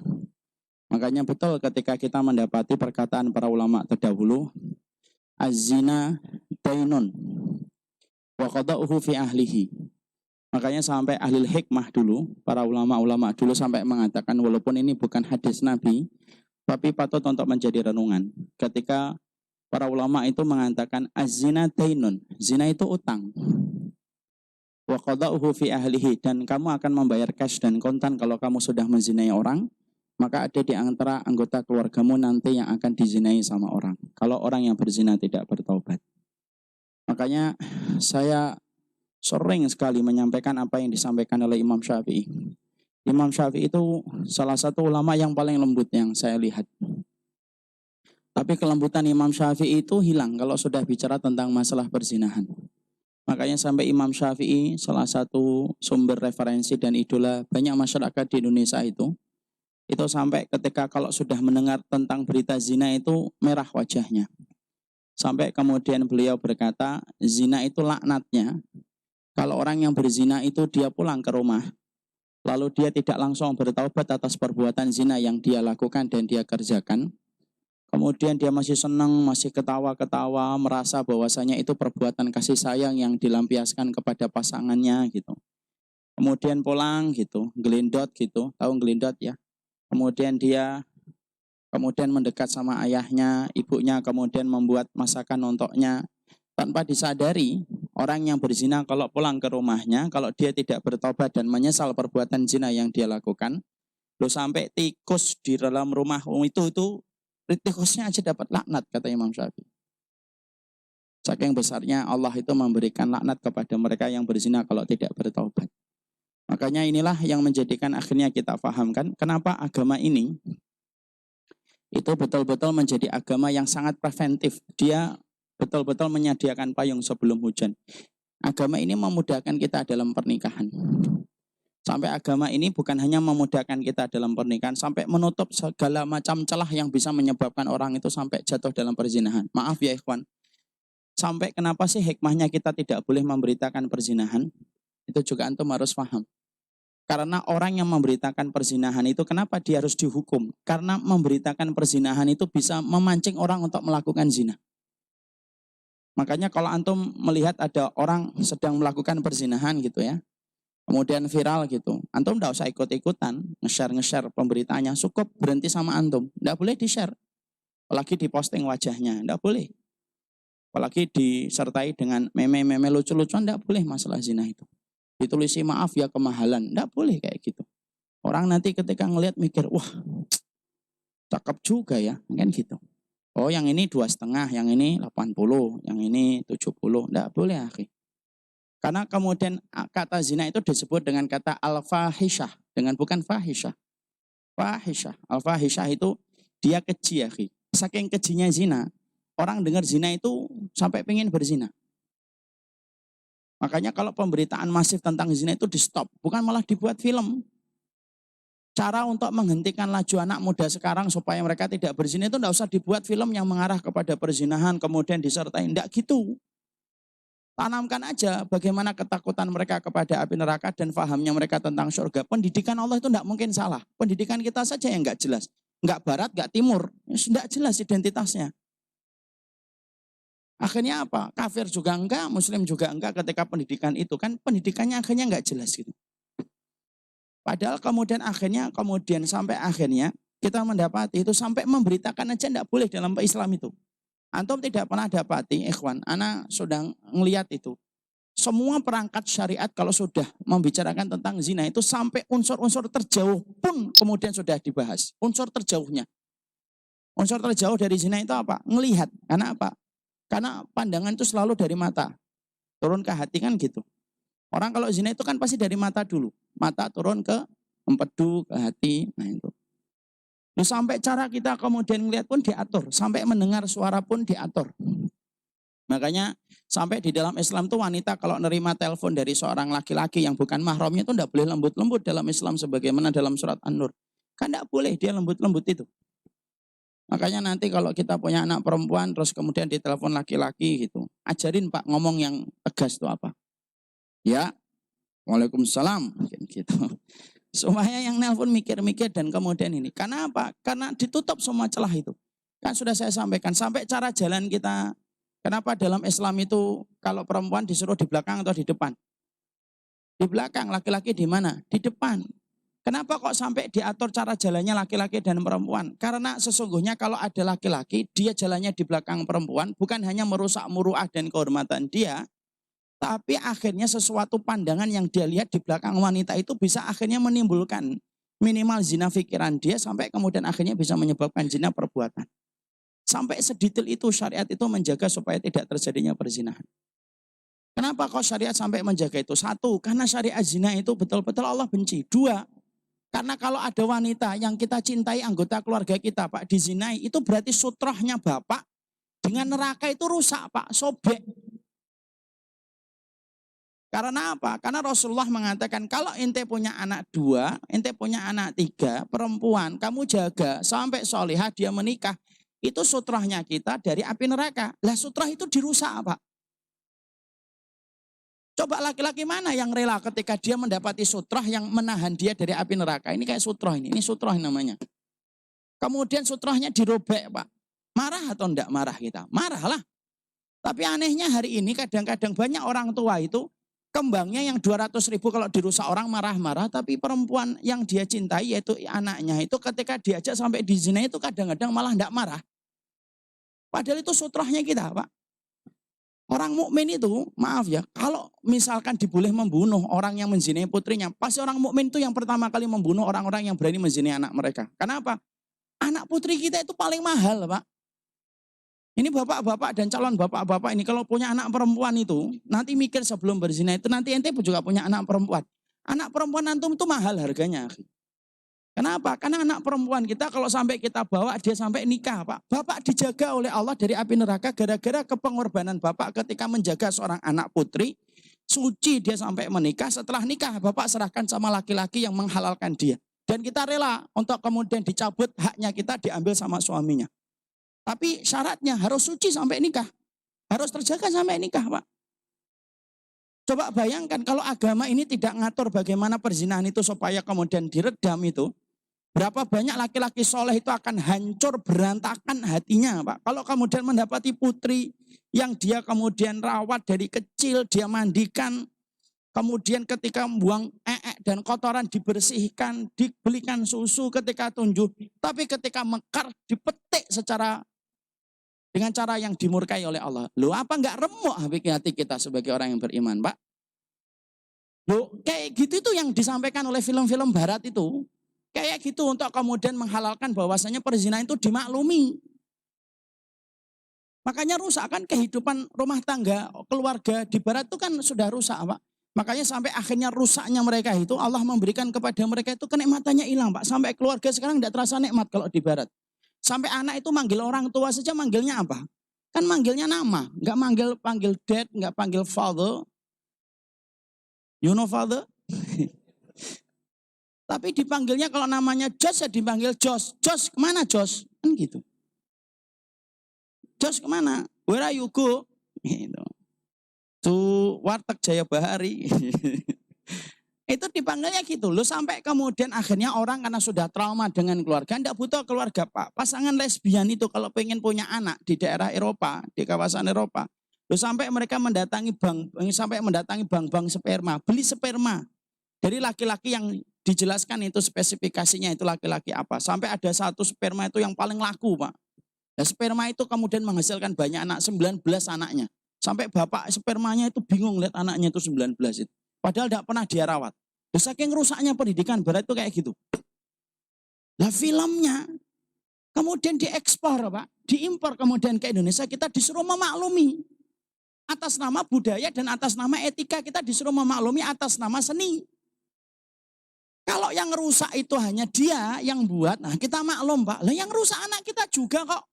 Speaker 1: Makanya betul ketika kita mendapati perkataan para ulama terdahulu, az-zina dainun wa qada'uhu fi ahlihi. Makanya sampai ahli hikmah dulu, para ulama-ulama dulu sampai mengatakan walaupun ini bukan hadis Nabi, tapi patut untuk menjadi renungan. Ketika para ulama itu mengatakan az-zina dainun, zina itu utang. Wa qada'uhu fi ahlihi, dan kamu akan membayar cash dan kontan kalau kamu sudah menzinai orang, maka ada di antara anggota keluargamu nanti yang akan dizinai sama orang. Kalau orang yang berzina tidak bertaubat. Makanya saya sering sekali menyampaikan apa yang disampaikan oleh Imam Syafi'i. Imam Syafi'i itu salah satu ulama yang paling lembut yang saya lihat. Tapi kelembutan Imam Syafi'i itu hilang kalau sudah bicara tentang masalah perzinahan. Makanya sampai Imam Syafi'i salah satu sumber referensi dan idola banyak masyarakat di Indonesia itu sampai ketika kalau sudah mendengar tentang berita zina itu merah wajahnya. Sampai kemudian beliau berkata, zina itu laknatnya. Kalau orang yang berzina itu dia pulang ke rumah, lalu dia tidak langsung bertaubat atas perbuatan zina yang dia lakukan dan dia kerjakan. Kemudian dia masih senang, masih ketawa-ketawa, merasa bahwasanya itu perbuatan kasih sayang yang dilampiaskan kepada pasangannya gitu. Kemudian pulang gitu, gelindot gitu, tahu gelindot ya. Kemudian dia mendekat sama ayahnya, ibunya kemudian membuat masakan untuknya. Tanpa disadari, orang yang berzina kalau pulang ke rumahnya, kalau dia tidak bertobat dan menyesal perbuatan zina yang dia lakukan, sampai tikus di dalam rumah itu tikusnya aja dapat laknat, kata Imam Syafi'i. Saking besarnya Allah itu memberikan laknat kepada mereka yang berzina kalau tidak bertaubat. Makanya inilah yang menjadikan akhirnya kita pahamkan kenapa agama ini itu betul-betul menjadi agama yang sangat preventif. Dia betul-betul menyediakan payung sebelum hujan. Agama ini memudahkan kita dalam pernikahan. Sampai agama ini bukan hanya memudahkan kita dalam pernikahan, sampai menutup segala macam celah yang bisa menyebabkan orang itu sampai jatuh dalam perzinahan. Maaf ya ikhwan, sampai kenapa sih hikmahnya kita tidak boleh memberitakan perzinahan? Itu juga antum harus paham. Karena orang yang memberitakan perzinahan itu kenapa dia harus dihukum? Karena memberitakan perzinahan itu bisa memancing orang untuk melakukan zina. Makanya kalau antum melihat ada orang sedang melakukan perzinahan gitu ya, kemudian viral gitu, antum tidak usah ikut-ikutan nge-share pemberitaannya, cukup berhenti sama antum, tidak boleh di-share, apalagi diposting wajahnya, tidak boleh, apalagi disertai dengan meme-meme lucu-lucuan, tidak boleh masalah zina itu. Ditulisi maaf ya kemahalan, tidak boleh kayak gitu. Orang nanti ketika ngelihat mikir, wah cakep juga ya, kan gitu. Oh yang ini 2,5, yang ini 80, yang ini 70, tidak boleh akhi. Karena kemudian kata zina itu disebut dengan kata al-fahisyah, dengan bukan fahisyah. Fahisyah, al-fahisyah itu dia keji akhi. Saking kejinya zina, orang dengar zina itu sampai pengen berzina. Makanya kalau pemberitaan masif tentang zina itu di stop, bukan malah dibuat film. Cara untuk menghentikan laju anak muda sekarang supaya mereka tidak berzina itu enggak usah dibuat film yang mengarah kepada perzinahan kemudian disertai. Enggak gitu. Tanamkan aja bagaimana ketakutan mereka kepada api neraka dan fahamnya mereka tentang surga. Pendidikan Allah itu enggak mungkin salah. Pendidikan kita saja yang enggak jelas. Enggak barat, enggak timur. Enggak jelas identitasnya. Akhirnya apa? Kafir juga enggak, muslim juga enggak ketika pendidikan itu. Kan pendidikannya akhirnya enggak jelas gitu. Padahal kemudian sampai akhirnya kita mendapati itu sampai memberitakan aja enggak boleh dalam Islam itu. Antum tidak pernah dapati, ikhwan, ana sudah ngelihat itu. Semua perangkat syariat kalau sudah membicarakan tentang zina itu sampai unsur-unsur terjauh pun kemudian sudah dibahas. Unsur terjauhnya. Unsur terjauh dari zina itu apa? Ngelihat. Karena apa? Karena pandangan itu selalu dari mata. Turun ke hati kan gitu. Orang kalau zina itu kan pasti dari mata dulu. Mata turun ke empedu, ke hati. Nah itu. Nah, sampai cara kita kemudian melihat pun diatur. Sampai mendengar suara pun diatur. Makanya sampai di dalam Islam tuh wanita kalau nerima telepon dari seorang laki-laki yang bukan mahramnya itu tidak boleh lembut-lembut dalam Islam sebagaimana dalam surat An-Nur. Kan tidak boleh dia lembut-lembut itu. Makanya nanti kalau kita punya anak perempuan terus kemudian ditelepon laki-laki gitu. Ajarin Pak ngomong yang tegas itu apa. Ya, Waalaikumsalam. Gitu. Supaya yang nelpon mikir-mikir dan kemudian ini. Karena apa? Karena ditutup semua celah itu. Kan sudah saya sampaikan. Sampai cara jalan kita. Kenapa dalam Islam itu kalau perempuan disuruh di belakang atau di depan? Di belakang, laki-laki di mana? Di depan. Kenapa kok sampai diatur cara jalannya laki-laki dan perempuan? Karena sesungguhnya kalau ada laki-laki, dia jalannya di belakang perempuan, bukan hanya merusak muruah dan kehormatan dia, tapi akhirnya sesuatu pandangan yang dia lihat di belakang wanita itu bisa akhirnya menimbulkan minimal zina pikiran dia sampai kemudian akhirnya bisa menyebabkan zina perbuatan. Sampai sedetail itu syariat itu menjaga supaya tidak terjadinya perzinahan. Kenapa kok syariat sampai menjaga itu? Satu, karena syariat zina itu betul-betul Allah benci. Dua, karena kalau ada wanita yang kita cintai anggota keluarga kita Pak dizinai, itu berarti sutrahnya Bapak dengan neraka itu rusak Pak, sobek. Karena apa? Karena Rasulullah mengatakan kalau ente punya anak 2, ente punya anak 3, perempuan, kamu jaga sampai solihah dia menikah. Itu sutrahnya kita dari api neraka. Lah sutrah itu dirusak Pak. Coba laki-laki mana yang rela ketika dia mendapati sutrah yang menahan dia dari api neraka. Ini kayak sutrah ini sutrah namanya. Kemudian sutrahnya dirobek Pak. Marah atau enggak marah kita? Marah lah. Tapi anehnya hari ini kadang-kadang banyak orang tua itu kembangnya yang 200.000 kalau dirusak orang marah-marah, tapi perempuan yang dia cintai yaitu anaknya itu ketika diajak sampai di zina itu kadang-kadang malah tidak marah. Padahal itu sutrahnya kita Pak. Orang mukmin itu, maaf ya, kalau misalkan diboleh membunuh orang yang menzinai putrinya, pasti orang mukmin itu yang pertama kali membunuh orang-orang yang berani menzinai anak mereka. Kenapa? Anak putri kita itu paling mahal Pak. Ini bapak-bapak dan calon bapak-bapak ini kalau punya anak perempuan itu, nanti mikir sebelum berzina itu, nanti ente juga punya anak perempuan. Anak perempuan antum itu mahal harganya. Kenapa? Karena anak perempuan kita kalau sampai kita bawa dia sampai nikah Pak. Bapak dijaga oleh Allah dari api neraka gara-gara kepengorbanan bapak ketika menjaga seorang anak putri. Suci dia sampai menikah, setelah nikah bapak serahkan sama laki-laki yang menghalalkan dia. Dan kita rela untuk kemudian dicabut haknya kita diambil sama suaminya. Tapi syaratnya harus suci sampai nikah. Harus terjaga sampai nikah Pak. Coba bayangkan kalau agama ini tidak ngatur bagaimana perzinahan itu supaya kemudian diredam itu. Berapa banyak laki-laki soleh itu akan hancur berantakan hatinya Pak. Kalau kemudian mendapati putri yang dia kemudian rawat dari kecil, dia mandikan. Kemudian ketika buang dan kotoran dibersihkan, dibelikan susu ketika tunjuk. Tapi ketika mekar dipetik secara dengan cara yang dimurkai oleh Allah. Loh apa enggak remuk hati kita sebagai orang yang beriman Pak? Loh kayak gitu itu yang disampaikan oleh film-film barat itu. Kayak gitu untuk kemudian menghalalkan bahwasanya perzinahan itu dimaklumi. Makanya rusak kan kehidupan rumah tangga, keluarga di barat itu kan sudah rusak Pak. Makanya sampai akhirnya rusaknya mereka itu Allah memberikan kepada mereka itu kenikmatannya hilang Pak. Sampai keluarga sekarang tidak terasa nikmat kalau di barat. Sampai anak itu manggil orang tua saja manggilnya apa? Kan manggilnya nama, nggak panggil dad, nggak panggil father. You know father? Tapi dipanggilnya kalau namanya Jos ya dipanggil Jos. Jos kemana Jos? Kan gitu. Jos kemana? Where are you go? Gitu. Tuh Warteg Jaya Bahari. Itu dipanggilnya gitu loh, sampai kemudian akhirnya orang karena sudah trauma dengan keluarga, tidak butuh keluarga Pak. Pasangan lesbian itu kalau pengen punya anak di daerah Eropa, di kawasan Eropa, loh, sampai mereka mendatangi bank-bank sperma, beli sperma dari laki-laki yang dijelaskan itu spesifikasinya itu laki-laki apa. Sampai ada satu sperma itu yang paling laku Pak. Nah, sperma itu kemudian menghasilkan banyak anak, 19 anaknya. Sampai bapak spermanya itu bingung lihat anaknya itu 19 itu. Padahal tidak pernah dia rawat. Saking rusaknya pendidikan barat itu kayak gitu. Nah filmnya kemudian diekspor Pak, diimpor kemudian ke Indonesia, kita disuruh memaklumi. Atas nama budaya dan atas nama etika kita disuruh memaklumi atas nama seni. Kalau yang rusak itu hanya dia yang buat, nah kita maklum Pak. Lah yang rusak anak kita juga kok.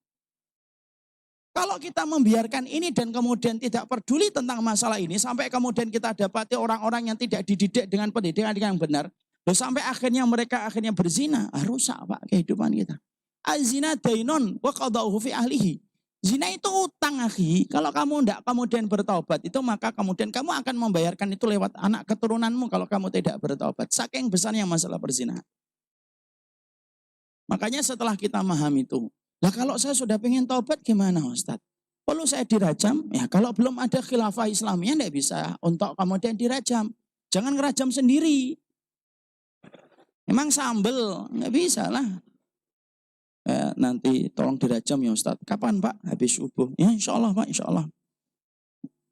Speaker 1: Kalau kita membiarkan ini dan kemudian tidak peduli tentang masalah ini, sampai kemudian kita dapati orang-orang yang tidak dididik dengan pendidikan yang benar, sampai akhirnya mereka akhirnya berzina, rusak Pak kehidupan kita. Azina dainon wa qada'uhu fi ahlihi. Zina itu utang akhi. Kalau kamu tidak kemudian bertobat itu, maka kemudian kamu akan membayarkan itu lewat anak keturunanmu kalau kamu tidak bertobat. Saking besarnya masalah perzinahan. Makanya setelah kita memahami itu, lah kalau saya sudah pengen taubat gimana Ustadz? Perlu saya dirajam? Ya kalau belum ada khilafah Islamiyah tidak bisa untuk kemudian dirajam. Jangan ngerajam sendiri. Emang sambel, nggak bisa lah. Nanti tolong dirajam ya Ustadz. Kapan Pak? Habis subuh. Ya insya Allah Pak, insya Allah.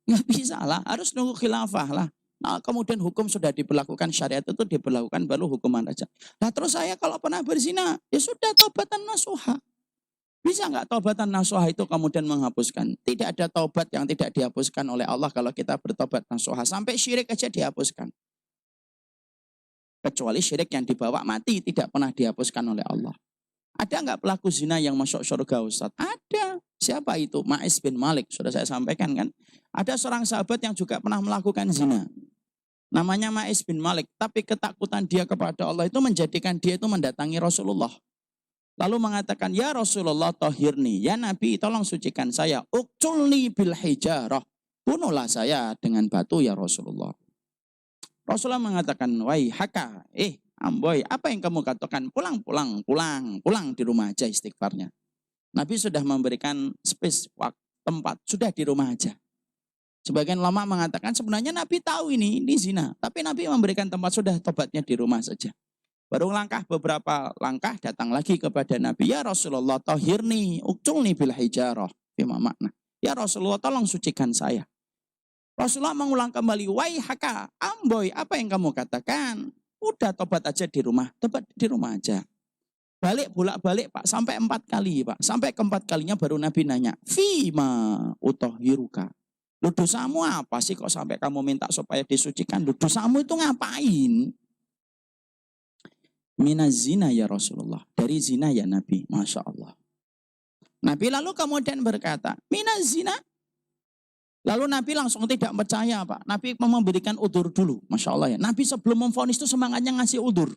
Speaker 1: Nggak bisa lah, harus nunggu khilafah lah. Nah, kemudian hukum sudah diberlakukan, syariat itu diberlakukan baru hukuman rajam. Nah terus saya kalau pernah berzina, ya sudah taubatan nasuha. Bisa nggak taubatan nasuha itu kemudian menghapuskan? Tidak ada taubat yang tidak dihapuskan oleh Allah kalau kita bertobat nasuha. Sampai syirik aja dihapuskan. Kecuali syirik yang dibawa mati tidak pernah dihapuskan oleh Allah. Ada nggak pelaku zina yang masuk surga Ustaz? Ada. Siapa itu? Ma'is bin Malik. Sudah saya sampaikan kan. Ada seorang sahabat yang juga pernah melakukan zina. Namanya Ma'is bin Malik. Tapi ketakutan dia kepada Allah itu menjadikan dia itu mendatangi Rasulullah. Lalu mengatakan, ya Rasulullah tohirni, ya Nabi tolong sucikan saya. Uktulni bil hijarah. Bunuhlah saya dengan batu ya Rasulullah. Rasulullah mengatakan, wai haka, amboy, apa yang kamu katakan? Pulang di rumah aja istighfarnya. Nabi sudah memberikan space, waktu, tempat, sudah di rumah aja. Sebagian ulama mengatakan sebenarnya Nabi tahu ini zina. Tapi Nabi memberikan tempat, sudah tobatnya di rumah saja. Baru beberapa langkah datang lagi kepada Nabi. Ya Rasulullah tahirni uktulni bil hijarah. Bima makna. Ya Rasulullah tolong sucikan saya. Rasulullah mengulang kembali. Wai haka amboy apa yang kamu katakan? Udah tobat aja di rumah. Tobat di rumah aja. Bolak-balik Pak. Sampai 4 kali Pak. Sampai keempat kalinya baru Nabi nanya. Fima utohiruka. Lu dosamu apa sih kok sampai kamu minta supaya disucikan? Lu dosamu itu ngapain? Minaz zina ya Rasulullah. Dari zina ya Nabi. Masya Allah. Nabi lalu kemudian berkata, minaz zina. Lalu Nabi langsung tidak percaya Pak. Nabi memberikan udur dulu. Masya Allah ya. Nabi sebelum memvonis itu semangatnya ngasih udur.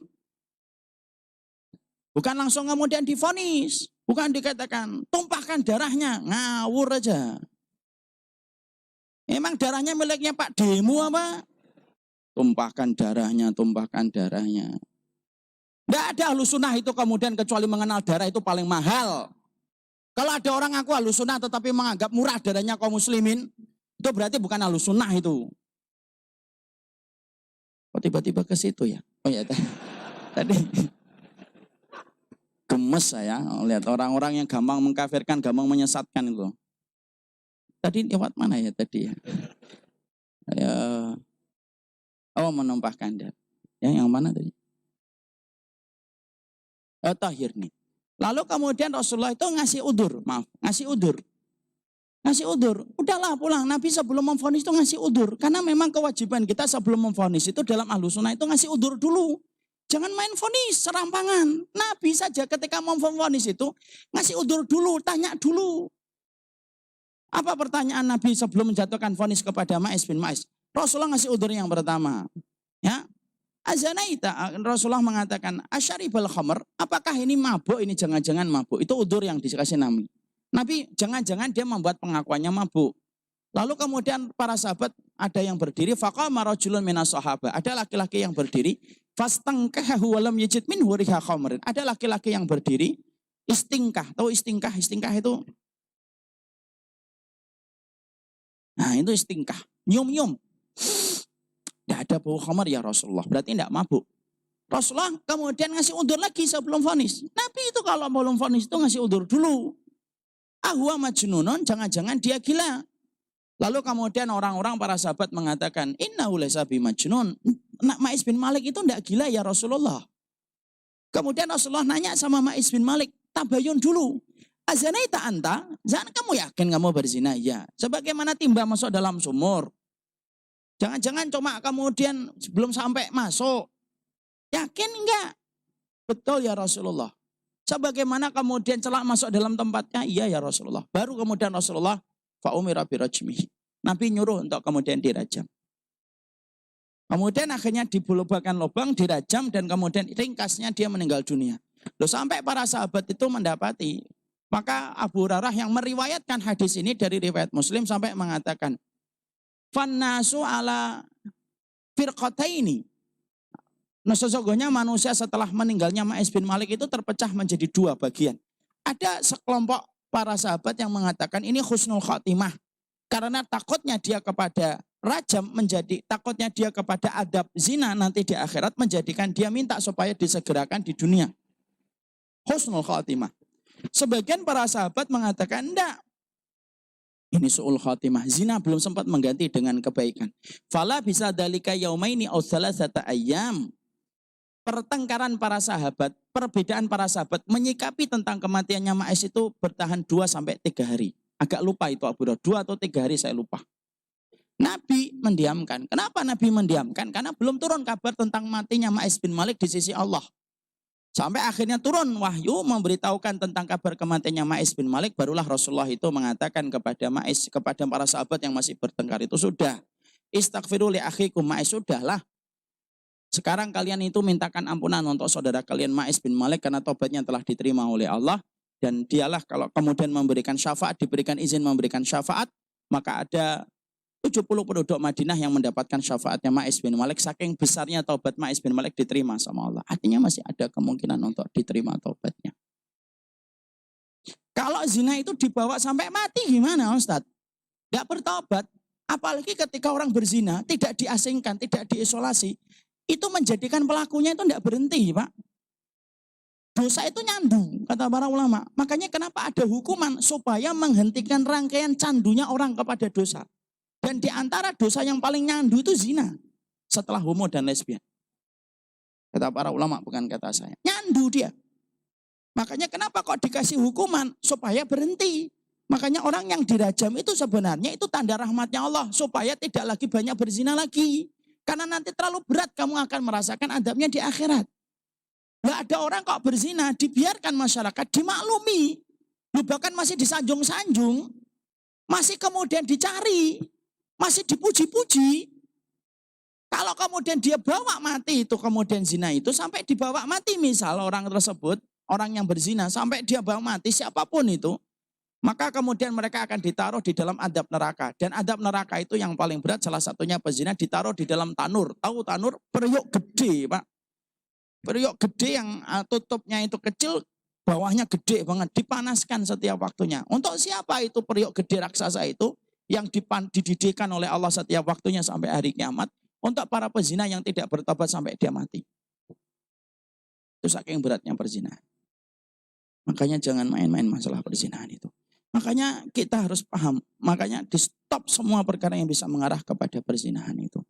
Speaker 1: Bukan langsung kemudian divonis. Bukan dikatakan, tumpahkan darahnya. Ngawur aja. Emang darahnya miliknya Pak Demo apa? Tumpahkan darahnya. Tidak ada Ahlussunnah itu kemudian kecuali mengenal darah itu paling mahal. Kalau ada orang ngaku Ahlussunnah tetapi menganggap murah darahnya kaum muslimin, itu berarti bukan Ahlussunnah itu. Kok tiba-tiba ke situ ya? Oh ya tadi gemes saya lihat orang-orang yang gampang mengkafirkan, gampang menyesatkan itu. Tadi lewat mana ya tadi ya? Menumpahkan darah. Yang mana tadi? Tahirni. Lalu kemudian Rasulullah itu ngasih udur. Udahlah pulang. Nabi sebelum memvonis itu ngasih udur. Karena memang kewajiban kita sebelum memvonis itu dalam Ahlussunnah itu ngasih udur dulu. Jangan main vonis serampangan. Nabi saja ketika memvonis itu ngasih udur dulu, tanya dulu. Apa pertanyaan Nabi sebelum menjatuhkan vonis kepada Ma'is bin Ma'is? Rasulullah ngasih udur yang pertama. Ya. Azanaita, Rasulullah mengatakan, asyaribal khamr, apakah ini mabuk, ini jangan-jangan mabuk. Itu udur yang dikasih Nabi. Nabi jangan-jangan dia membuat pengakuannya mabuk. Lalu kemudian para sahabat ada yang berdiri, faqama rajulun minas sahabah. Ada laki-laki yang berdiri, fastangkahu walam yajid minhu riha khamrin. Ada laki-laki yang berdiri, istingkah. Tahu istingkah? Istingkah itu, nah itu istingkah. Nyum-nyum. Tidak ada bau khamar ya Rasulullah. Berarti tidak mabuk. Rasulullah kemudian ngasih undur lagi sebelum vonis. Nabi itu kalau belum vonis itu ngasih undur dulu. Ahwa majnunun, jangan-jangan dia gila. Lalu kemudian orang-orang para sahabat mengatakan, innahu laysa bimajnun. Ma'is bin Malik itu tidak gila ya Rasulullah. Kemudian Rasulullah nanya sama Ma'is bin Malik, tabayun dulu. Azanaita anta? Jangan kamu yakin kamu berzina? Ya. Sebagaimana timba masuk dalam sumur. Jangan-jangan cuma kemudian belum sampai masuk. Yakin enggak? Betul ya Rasulullah. Sebagaimana kemudian celak masuk dalam tempatnya, iya ya Rasulullah. Baru kemudian Rasulullah fa'umira birajmihi. Nabi nyuruh untuk kemudian dirajam. Kemudian akhirnya dibulubakan lubang, dirajam, dan kemudian ringkasnya dia meninggal dunia. Loh, sampai para sahabat itu mendapati. Maka Abu Hurairah yang meriwayatkan hadis ini dari riwayat Muslim sampai mengatakan, fannasu ala firqataini. Nah, sesungguhnya manusia setelah meninggalnya Ma'is bin Malik itu terpecah menjadi dua bagian. Ada sekelompok para sahabat yang mengatakan ini husnul khatimah. Karena takutnya dia kepada rajam, menjadi takutnya dia kepada adab zina nanti di akhirat, menjadikan dia minta supaya disegerakan di dunia. Husnul khatimah. Sebagian para sahabat mengatakan enggak. Ini su'ul khatimah. Zina belum sempat mengganti dengan kebaikan. Fala bisa dalika yaumaini aw thalathata ayyam. Pertengkaran para sahabat, perbedaan para sahabat menyikapi tentang kematiannya Ma'is itu bertahan 2 sampai 3 hari. Agak lupa itu Abu Hurairah, 2 atau 3 hari saya lupa. Nabi mendiamkan. Kenapa Nabi mendiamkan? Karena belum turun kabar tentang matinya Ma'is bin Malik di sisi Allah. Sampai akhirnya turun wahyu memberitahukan tentang kabar kematiannya Ma'is bin Malik. Barulah Rasulullah itu mengatakan kepada Ma'is, kepada para sahabat yang masih bertengkar itu, sudah. Istaghfiru li akhikum Ma'is, sudahlah. Sekarang kalian itu mintakan ampunan untuk saudara kalian Ma'is bin Malik karena tobatnya telah diterima oleh Allah. Dan dialah kalau kemudian memberikan syafaat, diberikan izin memberikan syafaat, maka ada 70 penduduk Madinah yang mendapatkan syafaatnya Ma'is bin Malik. Saking besarnya taubat Ma'is bin Malik diterima sama Allah. Artinya masih ada kemungkinan untuk diterima taubatnya. Kalau zina itu dibawa sampai mati gimana Ustadz? Gak bertobat. Apalagi ketika orang berzina tidak diasingkan, tidak diisolasi. Itu menjadikan pelakunya itu tidak berhenti Pak. Dosa itu nyandu kata para ulama. Makanya kenapa ada hukuman supaya menghentikan rangkaian candunya orang kepada dosa. Dan di antara dosa yang paling nyandu itu zina. Setelah homo dan lesbian. Kata para ulama, bukan kata saya. Nyandu dia. Makanya kenapa kok dikasih hukuman? Supaya berhenti. Makanya orang yang dirajam itu sebenarnya itu tanda rahmatnya Allah. Supaya tidak lagi banyak berzina lagi. Karena nanti terlalu berat kamu akan merasakan adabnya di akhirat. Gak ada orang kok berzina, dibiarkan masyarakat, dimaklumi. Bahkan masih disanjung-sanjung. Masih kemudian dicari. Masih dipuji-puji. Kalau kemudian dia bawa mati itu kemudian zina itu sampai dibawa mati misal orang tersebut, orang yang berzina sampai dia bawa mati siapapun itu, maka kemudian mereka akan ditaruh di dalam adab neraka. Dan adab neraka itu yang paling berat salah satunya pezina ditaruh di dalam tanur. Tahu tanur? Periuk gede Pak. Periuk gede yang tutupnya itu kecil, bawahnya gede banget, dipanaskan setiap waktunya. Untuk siapa itu periuk gede raksasa itu? Yang dididihkan oleh Allah setiap waktunya sampai hari kiamat untuk para pezina yang tidak bertobat sampai dia mati. Itu saking beratnya perzinahan. Makanya jangan main-main masalah perzinahan itu. Makanya kita harus paham, makanya di stop semua perkara yang bisa mengarah kepada perzinahan itu.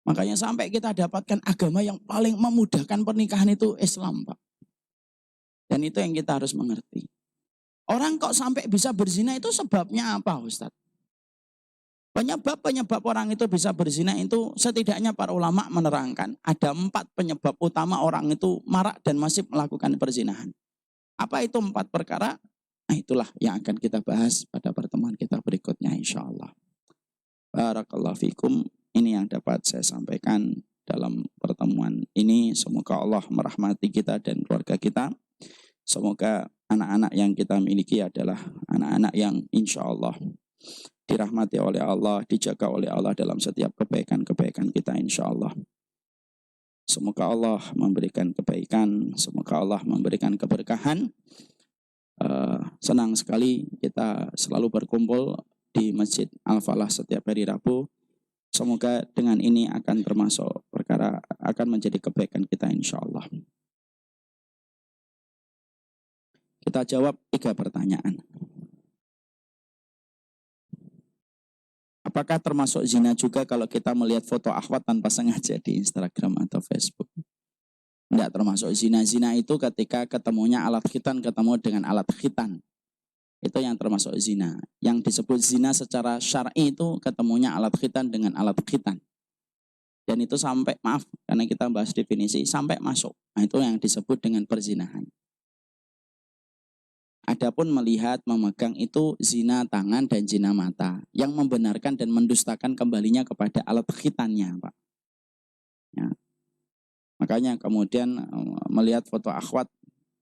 Speaker 1: Makanya sampai kita dapatkan agama yang paling memudahkan pernikahan itu Islam Pak. Dan itu yang kita harus mengerti. Orang kok sampai bisa berzina itu sebabnya apa Ustadz? Penyebab orang itu bisa berzina itu setidaknya para ulama menerangkan ada 4 penyebab utama orang itu marak dan masih melakukan perzinahan. Apa itu 4 perkara? Nah itulah yang akan kita bahas pada pertemuan kita berikutnya insya Allah. Barakallahu fikum. Ini yang dapat saya sampaikan dalam pertemuan ini. Semoga Allah merahmati kita dan keluarga kita. Semoga anak-anak yang kita miliki adalah anak-anak yang insya Allah dirahmati oleh Allah, dijaga oleh Allah dalam setiap kebaikan-kebaikan kita insya Allah. Semoga Allah memberikan kebaikan, semoga Allah memberikan keberkahan. Senang sekali kita selalu berkumpul di Masjid Al-Falah setiap hari Rabu. Semoga dengan ini akan termasuk perkara, akan menjadi kebaikan kita insya Allah. Kita jawab 3 pertanyaan. Apakah termasuk zina juga kalau kita melihat foto akhwat tanpa sengaja di Instagram atau Facebook? Tidak termasuk zina. Zina itu ketika ketemunya alat khitan ketemu dengan alat khitan. Itu yang termasuk zina. Yang disebut zina secara syar'i itu ketemunya alat khitan dengan alat khitan. Dan itu sampai, maaf karena kita bahas definisi, sampai masuk. Nah, itu yang disebut dengan perzinahan. Adapun melihat, memegang itu zina tangan dan zina mata. Yang membenarkan dan mendustakan kembalinya kepada alat khitannya, Pak. Ya. Makanya kemudian melihat foto akhwat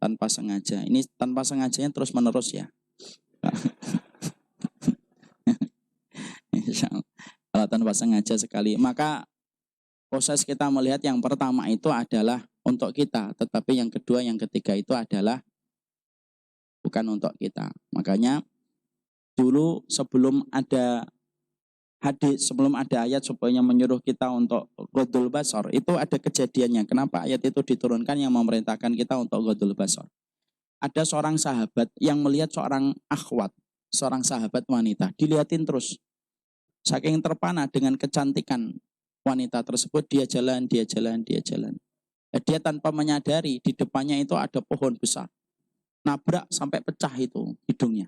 Speaker 1: tanpa sengaja. Ini tanpa sengajanya terus menerus ya. Kalau tanpa sengaja sekali. Maka proses kita melihat yang pertama itu adalah untuk kita. Tetapi yang kedua, yang ketiga itu adalah bukan untuk kita. Makanya dulu sebelum ada hadis, sebelum ada ayat supaya menyuruh kita untuk ghodul basar, itu ada kejadiannya. Kenapa ayat itu diturunkan yang memerintahkan kita untuk ghodul basar? Ada seorang sahabat yang melihat seorang akhwat, seorang sahabat wanita, dilihatin terus. Saking terpana dengan kecantikan wanita tersebut, dia jalan. Dia tanpa menyadari di depannya itu ada pohon besar. Nabrak sampai pecah itu hidungnya.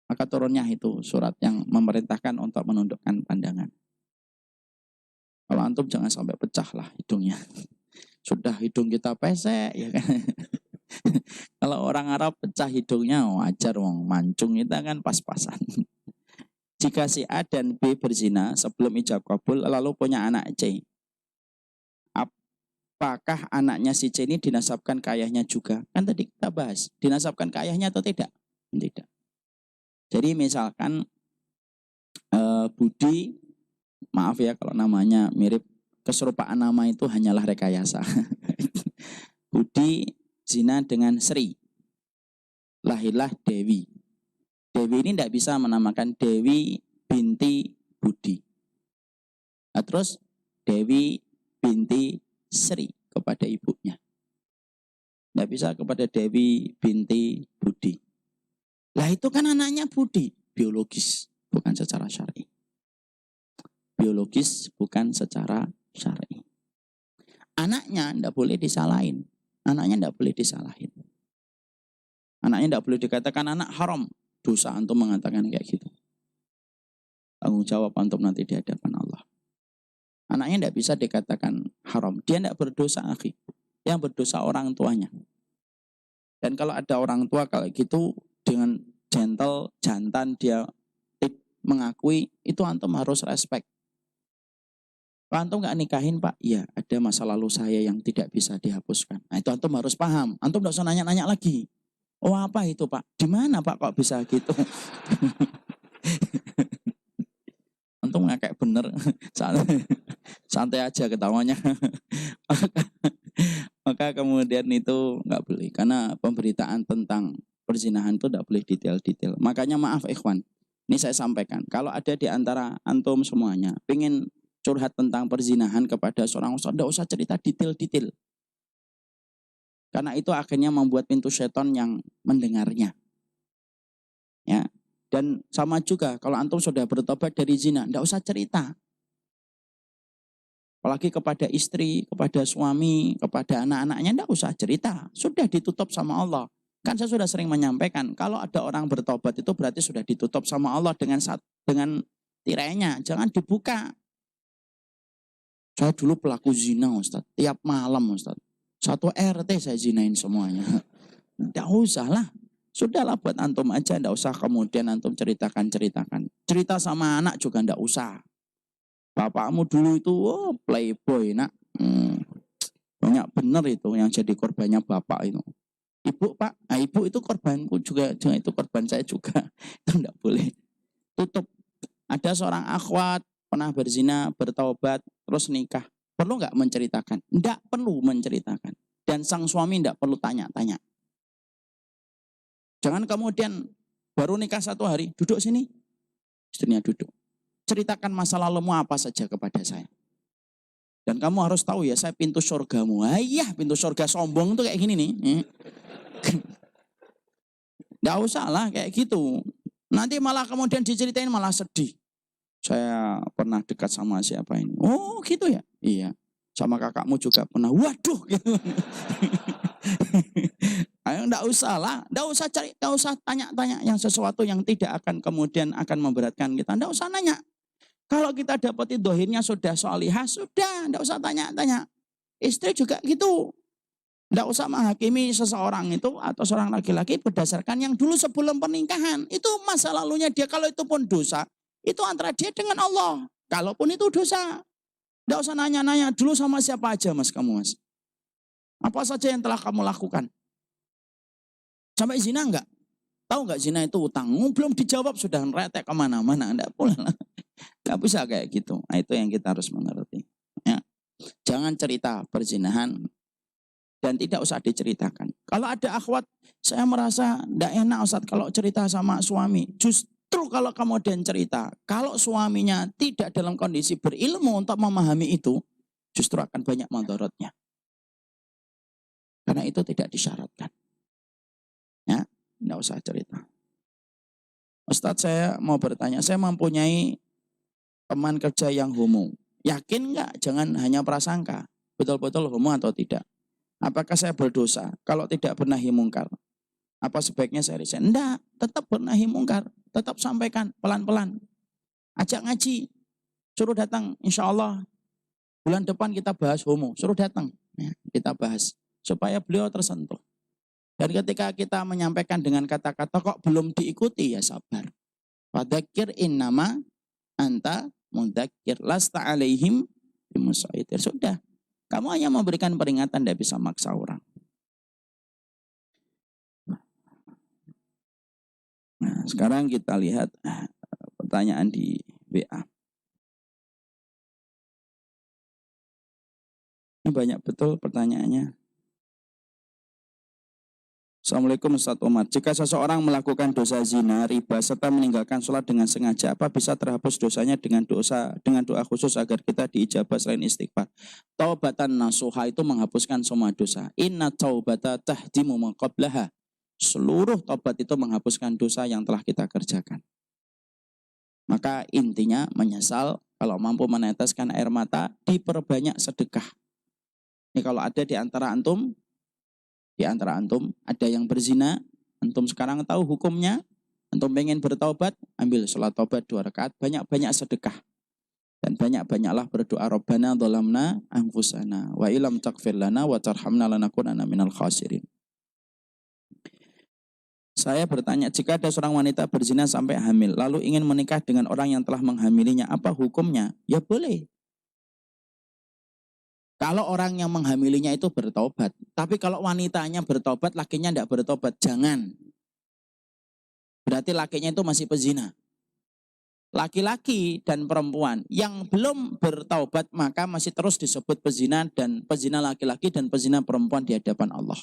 Speaker 1: Maka turunnya itu surat yang memerintahkan untuk menundukkan pandangan. Kalau antum jangan sampai pecah lah hidungnya. Sudah hidung kita pesek ya kan. Kalau orang Arab pecah hidungnya wajar, wong mancung kita kan pas-pasan. Jika si A dan B berzina sebelum ijab kabul lalu punya anak C, apakah anaknya si C ini dinasabkan ke ayahnya juga? Kan tadi kita bahas, dinasabkan ke ayahnya atau tidak? Tidak. Jadi misalkan Budi, maaf ya kalau namanya mirip, keserupaan nama itu hanyalah rekayasa. Budi zina dengan Sri, lahirlah Dewi. Dewi ini tidak bisa menamakan Dewi binti Budi. Nah, terus Dewi binti Sri kepada ibunya. Tidak bisa kepada Dewi binti Budi. Lah itu kan anaknya Budi, biologis, bukan secara syar'i. Biologis bukan secara syar'i. Anaknya tidak boleh disalahin. Anaknya tidak boleh disalahin. Anaknya tidak boleh dikatakan anak haram. Dosa antum mengatakan kayak gitu. Tanggung jawab antum nanti di hadapan Allah. Anaknya tidak bisa dikatakan haram. Dia tidak berdosa, akhi. Yang berdosa orang tuanya. Dan kalau ada orang tua kalau gitu dengan gentle, jantan dia mengakui, itu antum harus respect. Kalau antum nggak nikahin Pak, iya ada masa lalu saya yang tidak bisa dihapuskan. Nah itu antum harus paham. Antum nggak usah nanya-nanya lagi. Oh apa itu Pak? Di mana Pak kok bisa gitu? Antum nggak kayak bener. Santai aja ketawanya. Maka kemudian itu nggak boleh. Karena pemberitaan tentang perzinahan itu tidak boleh detail-detail. Makanya maaf ikhwan, ini saya sampaikan. Kalau ada di antara antum semuanya, pengen curhat tentang perzinahan kepada seorang ustaz, tidak usah cerita detail-detail. Karena itu akhirnya membuat pintu setan yang mendengarnya. Ya. Dan sama juga kalau antum sudah bertobat dari zina, tidak usah cerita. Apalagi kepada istri, kepada suami, kepada anak-anaknya, tidak usah cerita. Sudah ditutup sama Allah. Kan saya sudah sering menyampaikan, kalau ada orang bertobat itu berarti sudah ditutup sama Allah dengan tirainya. Jangan dibuka. Saya dulu pelaku zina Ustaz, tiap malam Ustaz. 1 RT saya zinain semuanya. Tidak usah lah. Sudahlah buat antum aja, tidak usah kemudian antum ceritakan. Cerita sama anak juga tidak usah. Bapakmu dulu itu playboy nak. Banyak benar itu yang jadi korbannya bapak itu. Ibu pak, ibu itu korbanku juga itu korban saya juga. Itu enggak boleh. Tutup. Ada seorang akhwat pernah berzina, bertaubat, terus nikah. Perlu nggak menceritakan? Enggak perlu menceritakan. Dan sang suami enggak perlu tanya-tanya. Jangan kemudian baru nikah 1 hari, duduk sini. Istrinya duduk. Ceritakan masa lalumu apa saja kepada saya. Dan kamu harus tahu ya, saya pintu surgamu. Iya, pintu surga sombong tuh kayak gini nih. Nggak usah lah kayak gitu. Nanti malah kemudian diceritain malah sedih. Saya pernah dekat sama siapa ini. Oh gitu ya? Iya. Sama kakakmu juga pernah. Waduh gitu. Ayo enggak usah lah. Enggak usah cari, enggak usah tanya-tanya yang sesuatu yang tidak akan kemudian akan memberatkan kita. Enggak usah nanya. Kalau kita dapati dohirnya sudah solihah, sudah. Enggak usah tanya-tanya. Istri juga gitu. Enggak usah menghakimi seseorang itu atau seorang laki-laki berdasarkan yang dulu sebelum pernikahan. Itu masa lalunya dia. Kalau itu pun dosa, itu antara dia dengan Allah. Kalaupun itu dosa. Enggak usah nanya-nanya dulu sama siapa aja mas kamu mas. Apa saja yang telah kamu lakukan. Sampai zina enggak? Tahu enggak zina itu utang? Belum dijawab sudah ngeretek kemana-mana. Enggak boleh lah. Enggak bisa kayak gitu. Nah, itu yang kita harus mengerti. Ya. Jangan cerita perzinahan dan tidak usah diceritakan. Kalau ada akhwat, saya merasa enggak enak Ustaz kalau cerita sama suami. Justru kalau kemudian cerita, kalau suaminya tidak dalam kondisi berilmu untuk memahami itu, justru akan banyak mandorotnya. Karena itu tidak disyaratkan. Ya, enggak usah cerita. Ustaz saya mau bertanya, saya mempunyai teman kerja yang homo. Yakin enggak? Jangan hanya prasangka. Betul-betul homo atau tidak. Apakah saya berdosa kalau tidak bernahi mungkar? Apa sebaiknya saya resign? Enggak, tetap bernahi mungkar. Tetap sampaikan pelan-pelan. Ajak ngaji. Suruh datang, insya Allah. Bulan depan kita bahas homo. Suruh datang. Ya, kita bahas. Supaya beliau tersentuh. Dan ketika kita menyampaikan dengan kata-kata kok belum diikuti, ya sabar. Fadzakir innama anta mudzakir lasta alaihim bimusaitir. Sudah. Kamu hanya memberikan peringatan, tidak bisa maksa orang. Nah, sekarang kita lihat pertanyaan di WA. Ini banyak betul pertanyaannya. Assalamualaikum Ustaz Umar. Jika seseorang melakukan dosa zina, riba, serta meninggalkan sholat dengan sengaja, apa bisa terhapus dosanya dengan doa khusus agar kita diijabah selain istighfar? Taubatan nasuha itu menghapuskan semua dosa. Inna taubata tahdimu ma qablaha. Seluruh taubat itu menghapuskan dosa yang telah kita kerjakan. Maka intinya menyesal, kalau mampu meneteskan air mata, diperbanyak sedekah. Ini kalau ada di antara antum ada yang berzina, antum sekarang tahu hukumnya, antum pengen bertaubat, ambil sholat taubat 2 rakaat, banyak-banyak sedekah. Dan banyak-banyaklah berdoa, Rabbana dhalamna anfusana wa ilam taghfir lana wa tarhamna lanakunanna minal khasirin. Saya bertanya, jika ada seorang wanita berzina sampai hamil, lalu ingin menikah dengan orang yang telah menghamilinya, apa hukumnya? Ya boleh. Kalau orang yang menghamilinya itu bertobat. Tapi kalau wanitanya bertobat, lakinya tidak bertobat. Jangan. Berarti lakinya itu masih pezina. Laki-laki dan perempuan yang belum bertaubat maka masih terus disebut pezina, dan pezina laki-laki dan pezina perempuan di hadapan Allah.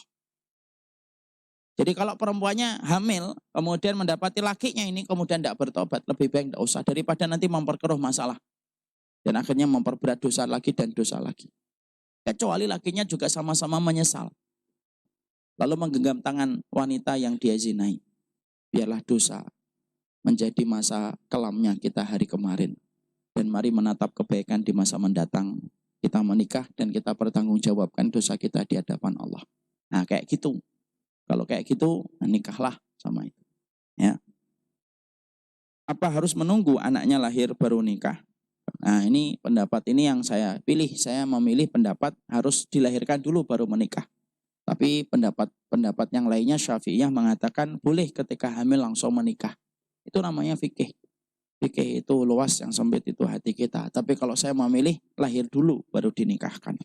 Speaker 1: Jadi kalau perempuannya hamil, kemudian mendapati lakinya ini kemudian tidak bertobat, lebih baik tidak usah. Daripada nanti memperkeruh masalah. Dan akhirnya memperberat dosa lagi dan dosa lagi. Kecuali lakinya juga sama-sama menyesal. Lalu menggenggam tangan wanita yang dia zinai. Biarlah dosa menjadi masa kelamnya kita hari kemarin. Dan mari menatap kebaikan di masa mendatang. Kita menikah dan kita pertanggungjawabkan dosa kita di hadapan Allah. Nah kayak gitu. Kalau kayak gitu, nikahlah sama itu. Ya. Apa harus menunggu anaknya lahir baru nikah? Nah ini pendapat ini yang saya pilih. Saya memilih pendapat harus dilahirkan dulu baru menikah. Tapi pendapat yang lainnya Syafi'iyah mengatakan boleh ketika hamil langsung menikah. Itu namanya fikih. Fikih itu luas, yang sempit itu hati kita. Tapi kalau saya memilih lahir dulu baru dinikahkan.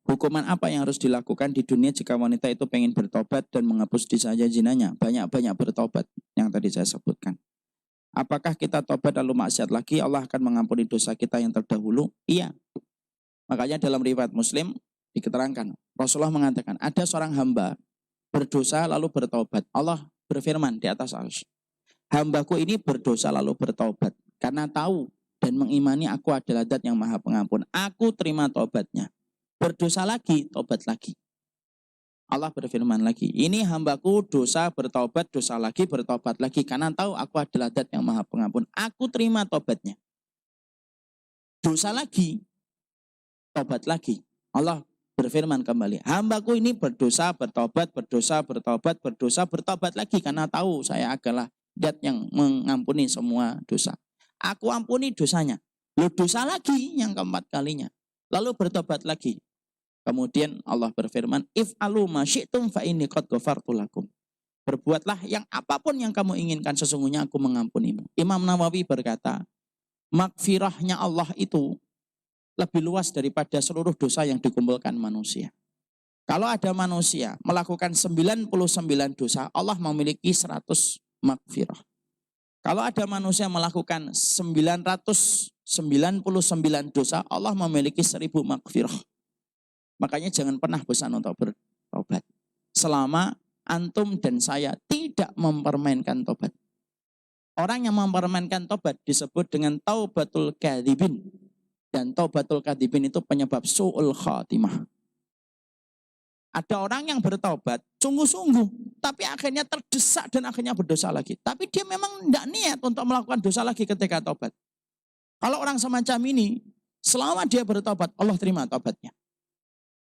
Speaker 1: Hukuman apa yang harus dilakukan di dunia jika wanita itu pengen bertobat dan menghapus dosa zinanya? Banyak-banyak bertobat yang tadi saya sebutkan. Apakah kita tobat lalu maksiat lagi, Allah akan mengampuni dosa kita yang terdahulu? Iya. Makanya dalam riwayat Muslim diketerangkan, Rasulullah mengatakan, ada seorang hamba berdosa lalu bertobat. Allah berfirman di atas arsy, hambaku ini berdosa lalu bertobat karena tahu dan mengimani aku adalah Zat yang Maha Pengampun. Aku terima tobatnya. Berdosa lagi, tobat lagi. Allah berfirman lagi, ini hambaku dosa, bertobat, dosa lagi, bertobat lagi. Karena tahu aku adalah Zat yang Maha Pengampun. Aku terima tobatnya. Dosa lagi, tobat lagi. Allah berfirman kembali, hambaku ini berdosa, bertobat, berdosa, bertobat, berdosa, bertobat lagi. Karena tahu saya adalah Zat yang mengampuni semua dosa. Aku ampuni dosanya. Lalu dosa lagi yang keempat kalinya. Lalu bertobat lagi. Kemudian Allah berfirman, if'alu ma syi'tum fa inni qad ghafartu lakum. Berbuatlah yang apapun yang kamu inginkan, sesungguhnya aku mengampunimu. Imam Nawawi berkata, makfirahnya Allah itu lebih luas daripada seluruh dosa yang dikumpulkan manusia. Kalau ada manusia melakukan 99 dosa, Allah memiliki 100 makfirah. Kalau ada manusia melakukan 999 dosa, Allah memiliki 1000 makfirah. Makanya jangan pernah bosan untuk bertobat. Selama antum dan saya tidak mempermainkan tobat. Orang yang mempermainkan tobat disebut dengan taubatul kadzibin. Dan taubatul kadzibin itu penyebab su'ul khatimah. Ada orang yang bertobat sungguh-sungguh, tapi akhirnya terdesak dan akhirnya berdosa lagi. Tapi dia memang tidak niat untuk melakukan dosa lagi ketika tobat. Kalau orang semacam ini, selama dia bertobat, Allah terima tobatnya.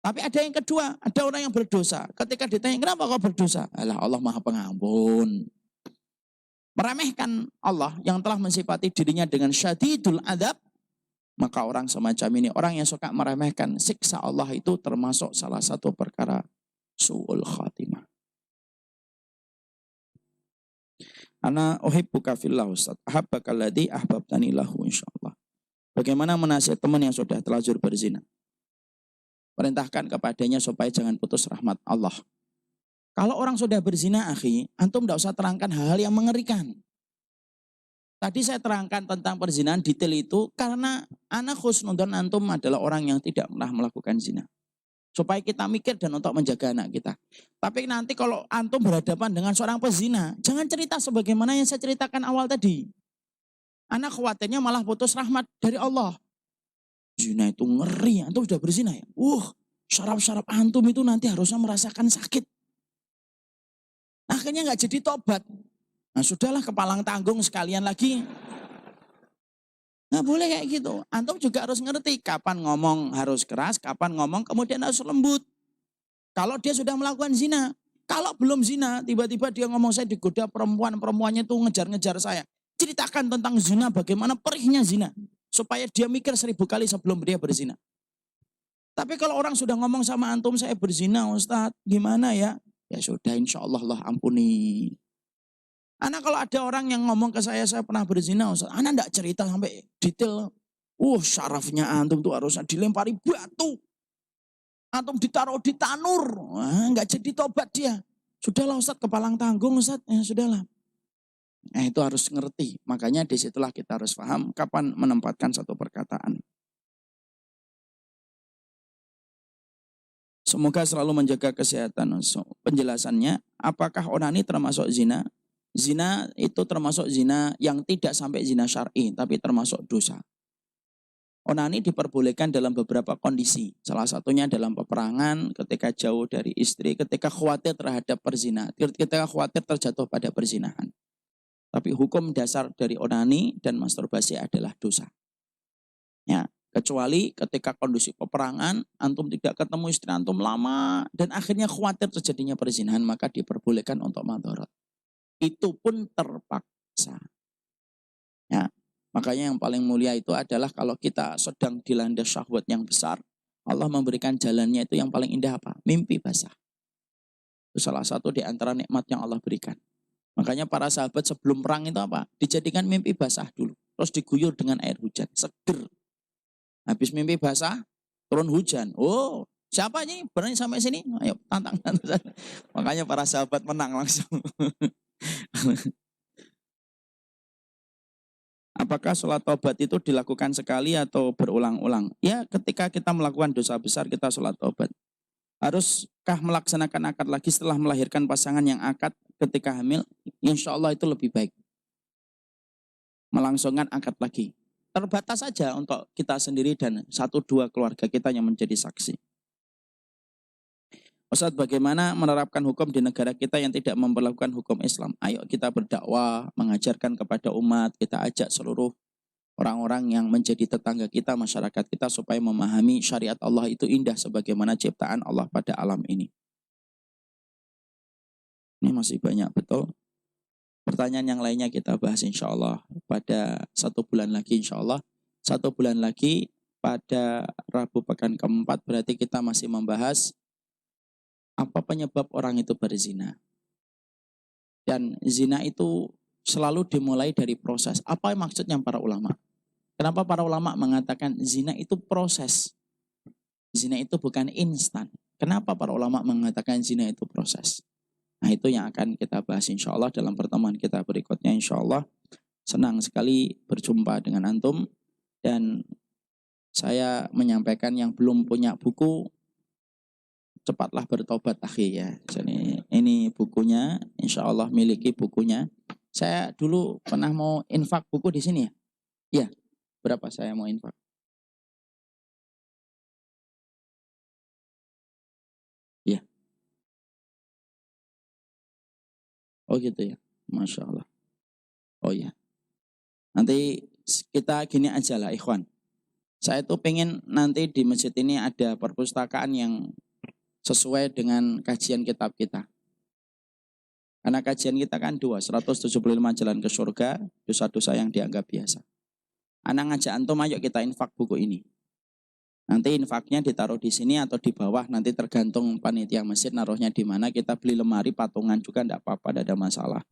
Speaker 1: Tapi ada yang kedua, ada orang yang berdosa. Ketika ditanya, kenapa kau berdosa? Alah, Allah Maha Pengampun. Meremehkan Allah yang telah mensifati dirinya dengan syadidul adab. Maka orang semacam ini, orang yang suka meremehkan siksa Allah itu termasuk salah satu perkara su'ul khatimah. Ana uhibbuka fillah Ustaz. Ahabbaka alladhi ahbabtani lahu insyaallah. Bagaimana menasihat teman yang sudah terlanjur berzina? Perintahkan kepadanya supaya jangan putus rahmat Allah. Kalau orang sudah berzina, akhi, antum tidak usah terangkan hal-hal yang mengerikan. Tadi saya terangkan tentang perzinahan detail itu karena anak khusnudon antum adalah orang yang tidak pernah melakukan zina. Supaya kita mikir dan untuk menjaga anak kita. Tapi nanti kalau antum berhadapan dengan seorang pezina, jangan cerita sebagaimana yang saya ceritakan awal tadi. Anak khawatirnya malah putus rahmat dari Allah. Zina itu ngeri, antum sudah berzina ya. Syaraf-syaraf antum itu nanti harusnya merasakan sakit. Akhirnya nggak jadi tobat. Nah sudahlah, kepalang tanggung sekalian lagi. Nggak boleh kayak gitu. Antum juga harus ngerti kapan ngomong harus keras, kapan ngomong kemudian harus lembut. Kalau dia sudah melakukan zina, kalau belum zina, tiba-tiba dia ngomong saya digoda perempuannya itu ngejar-ngejar saya. Ceritakan tentang zina, bagaimana perihnya zina. Supaya dia mikir 1000 kali sebelum dia berzina. Tapi kalau orang sudah ngomong sama antum, saya berzina Ustadz, gimana ya? Ya sudah, insya Allah Allah ampuni. Anak kalau ada orang yang ngomong ke saya pernah berzina Ustadz, anak enggak cerita sampai detail. Syarafnya antum tuh harusnya dilempari batu. Antum ditaruh di tanur. Enggak jadi tobat dia. Sudahlah Ustadz, kepalang tanggung Ustadz, ya sudahlah. Nah itu harus ngerti. Makanya disitulah kita harus paham kapan menempatkan satu perkataan. Semoga selalu menjaga kesehatan. Penjelasannya, apakah onani termasuk zina? Zina itu termasuk zina yang tidak sampai zina syar'i, tapi termasuk dosa. Onani diperbolehkan dalam beberapa kondisi. Salah satunya dalam peperangan, ketika jauh dari istri, ketika khawatir terhadap perzinahan, ketika khawatir terjatuh pada perzinahan. Tapi hukum dasar dari onani dan masturbasi adalah dosa. Ya, kecuali ketika kondisi peperangan, antum tidak ketemu istri antum lama dan akhirnya khawatir terjadinya perzinahan, maka diperbolehkan untuk madharat. Itu pun terpaksa. Ya, makanya yang paling mulia itu adalah kalau kita sedang dilanda syahwat yang besar, Allah memberikan jalannya itu yang paling indah apa? Mimpi basah. Itu salah satu di antara nikmat yang Allah berikan. Makanya para sahabat sebelum perang itu apa? Dijadikan mimpi basah dulu. Terus diguyur dengan air hujan. Seger. Habis mimpi basah, turun hujan. Siapa ini berani sampai sini? Ayo tantang. Makanya para sahabat menang langsung. Apakah sholat tobat itu dilakukan sekali atau berulang-ulang? Ya, ketika kita melakukan dosa besar kita sholat tobat. Haruskah melaksanakan akad lagi setelah melahirkan pasangan yang akad ketika hamil? Insya Allah itu lebih baik. Melangsungkan akad lagi. Terbatas saja untuk kita sendiri dan 1-2 keluarga kita yang menjadi saksi. Ustaz, bagaimana menerapkan hukum di negara kita yang tidak memperlakukan hukum Islam? Ayo kita berdakwah, mengajarkan kepada umat, kita ajak seluruh orang-orang yang menjadi tetangga kita, masyarakat kita supaya memahami syariat Allah itu indah sebagaimana ciptaan Allah pada alam ini. Ini masih banyak betul. Pertanyaan yang lainnya kita bahas insya Allah pada 1 bulan lagi insya Allah. 1 bulan lagi pada Rabu pekan keempat berarti kita masih membahas apa penyebab orang itu berzina. Dan zina itu selalu dimulai dari proses. Apa maksudnya para ulama? Kenapa para ulama mengatakan zina itu proses? Zina itu bukan instan. Kenapa para ulama mengatakan zina itu proses? Nah itu yang akan kita bahas insya Allah dalam pertemuan kita berikutnya insya Allah. Senang sekali berjumpa dengan antum. Dan saya menyampaikan yang belum punya buku, cepatlah bertobat akhi ya. Jadi ini bukunya, insya Allah miliki bukunya. Saya dulu pernah mau infak buku di sini ya. Iya, berapa saya mau infak? Iya. Oh gitu ya, Masya Allah. Oh ya, nanti kita gini aja lah ikhwan. Saya tuh pengen nanti di masjid ini ada perpustakaan yang sesuai dengan kajian kitab kita. Karena kajian kita kan 175 jalan ke surga, dosa-dosa yang dianggap biasa. Anak ngajak antum ayo kita infak buku ini. Nanti infaknya ditaruh di sini atau di bawah, nanti tergantung panitia masjid naruhnya di mana. Kita beli lemari patungan juga enggak apa-apa, tidak ada masalah.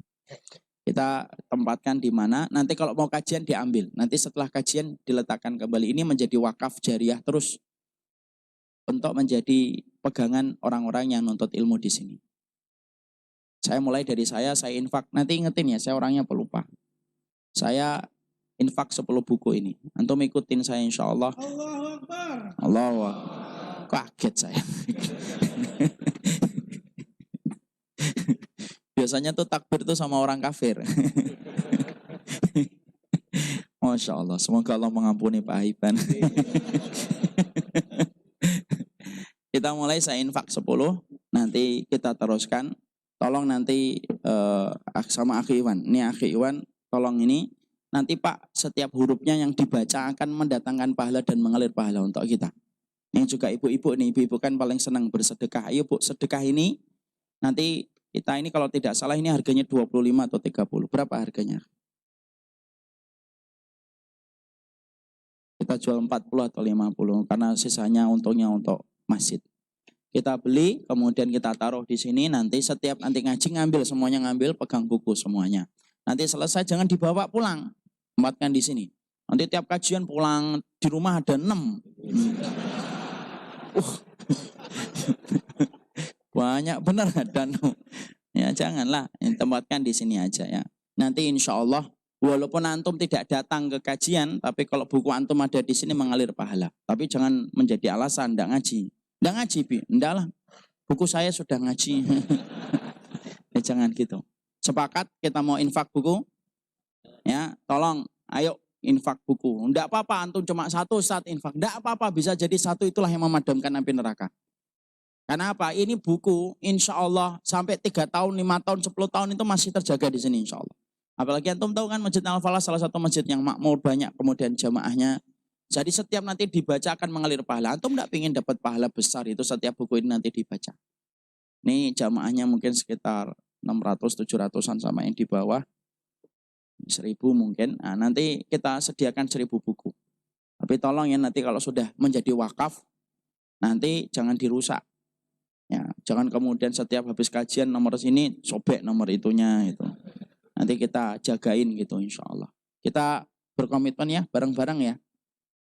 Speaker 1: Kita tempatkan di mana, nanti kalau mau kajian diambil. Nanti setelah kajian diletakkan kembali. Ini menjadi wakaf jariah terus untuk menjadi pegangan orang-orang yang nuntut ilmu di sini. Saya mulai dari saya infak. Nanti ingetin ya, saya orangnya pelupa. Saya infak 10 buku ini. Antum ikutin saya insya Allah. Allahu Akbar. Allahu Akbar. Kaget saya. Biasanya tuh takbir tuh sama orang kafir. Masya Allah. Semoga Allah mengampuni Pak Haiban. Kita mulai saya infak 10. Nanti kita teruskan. Tolong nanti sama Akhi Iwan. Ini Akhi Iwan, tolong ini. Nanti Pak, setiap hurufnya yang dibaca akan mendatangkan pahala dan mengalir pahala untuk kita. Yang juga ibu-ibu nih, ibu-ibu kan paling senang bersedekah. Ayo Bu, sedekah ini. Nanti kita ini kalau tidak salah ini harganya 25 atau 30. Berapa harganya? Kita jual 40 atau 50 karena sisanya untungnya untuk masjid. Kita beli, kemudian kita taruh di sini. Nanti setiap nanti ngaji ngambil, semuanya ngambil, pegang buku semuanya. Nanti selesai jangan dibawa pulang. Tempatkan di sini. Nanti tiap kajian pulang di rumah ada 6. Banyak benar dan ya janganlah, tempatkan di sini aja ya. Nanti insya Allah walaupun antum tidak datang ke kajian, tapi kalau buku antum ada di sini mengalir pahala. Tapi jangan menjadi alasan enggak ngaji. Enggak ngaji, Bi. Enggak lah. Buku saya sudah ngaji. Ya jangan gitu. Sepakat kita mau infak buku? Ya, tolong ayo infak buku. Enggak apa-apa antum cuma 1 saat infak. Enggak apa-apa, bisa jadi 1 itulah yang memadamkan api neraka. Karena apa? Ini buku insya Allah sampai 3 tahun, 5 tahun, 10 tahun itu masih terjaga di sini insya Allah. Apalagi antum tahu kan Masjid Al-Falah salah satu masjid yang makmur banyak kemudian jamaahnya. Jadi setiap nanti dibaca akan mengalir pahala. Antum enggak ingin dapat pahala besar itu setiap buku ini nanti dibaca. Ini jamaahnya mungkin sekitar 600, 700-an sama yang di bawah. 1000 mungkin. Nah, nanti kita sediakan 1000 buku. Tapi tolong ya nanti kalau sudah menjadi wakaf, nanti jangan dirusak. Ya, jangan kemudian setiap habis kajian nomor sini sobek nomor itunya itu. Nanti kita jagain gitu insya Allah. Kita berkomitmen ya bareng-bareng ya.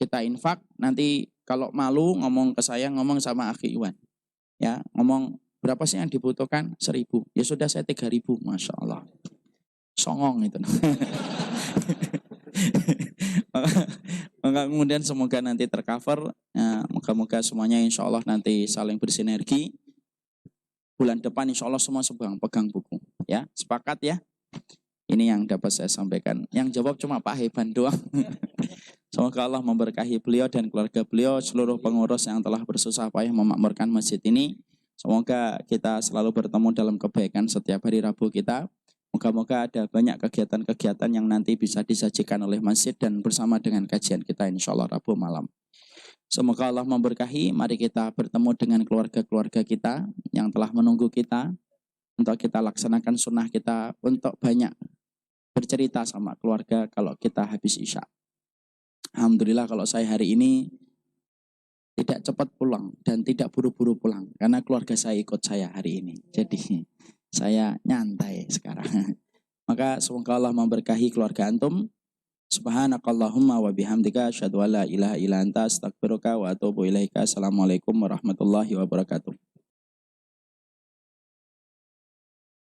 Speaker 1: kita infak, nanti kalau malu ngomong ke saya, ngomong sama Akhi Iwan. Ya, ngomong berapa sih yang dibutuhkan? 1.000. Ya sudah saya 3.000, Masya Allah. Songong itu. Maka kemudian semoga nanti tercover. Ya, moga-moga semuanya insya Allah nanti saling bersinergi. Bulan depan insya Allah semua pegang buku. Ya, sepakat ya. Ini yang dapat saya sampaikan. Yang jawab cuma Pak Heban doang. Semoga Allah memberkahi beliau dan keluarga beliau, seluruh pengurus yang telah bersusah payah memakmurkan masjid ini. Semoga kita selalu bertemu dalam kebaikan setiap hari Rabu kita. Moga-moga ada banyak kegiatan-kegiatan yang nanti bisa disajikan oleh masjid dan bersama dengan kajian kita insya Allah Rabu malam. Semoga Allah memberkahi. Mari kita bertemu dengan keluarga-keluarga kita yang telah menunggu kita untuk kita laksanakan sunnah kita, untuk banyak bercerita sama keluarga kalau kita habis Isya. Alhamdulillah kalau saya hari ini tidak cepat pulang dan tidak buru-buru pulang karena keluarga saya ikut saya hari ini. Jadi saya nyantai sekarang. Maka semoga Allah memberkahi keluarga antum. Subhanakallahumma wa bihamdika asyhadu an la ilaha illa anta astaghfiruka wa atubu ilaika. Assalamualaikum warahmatullahi wabarakatuh.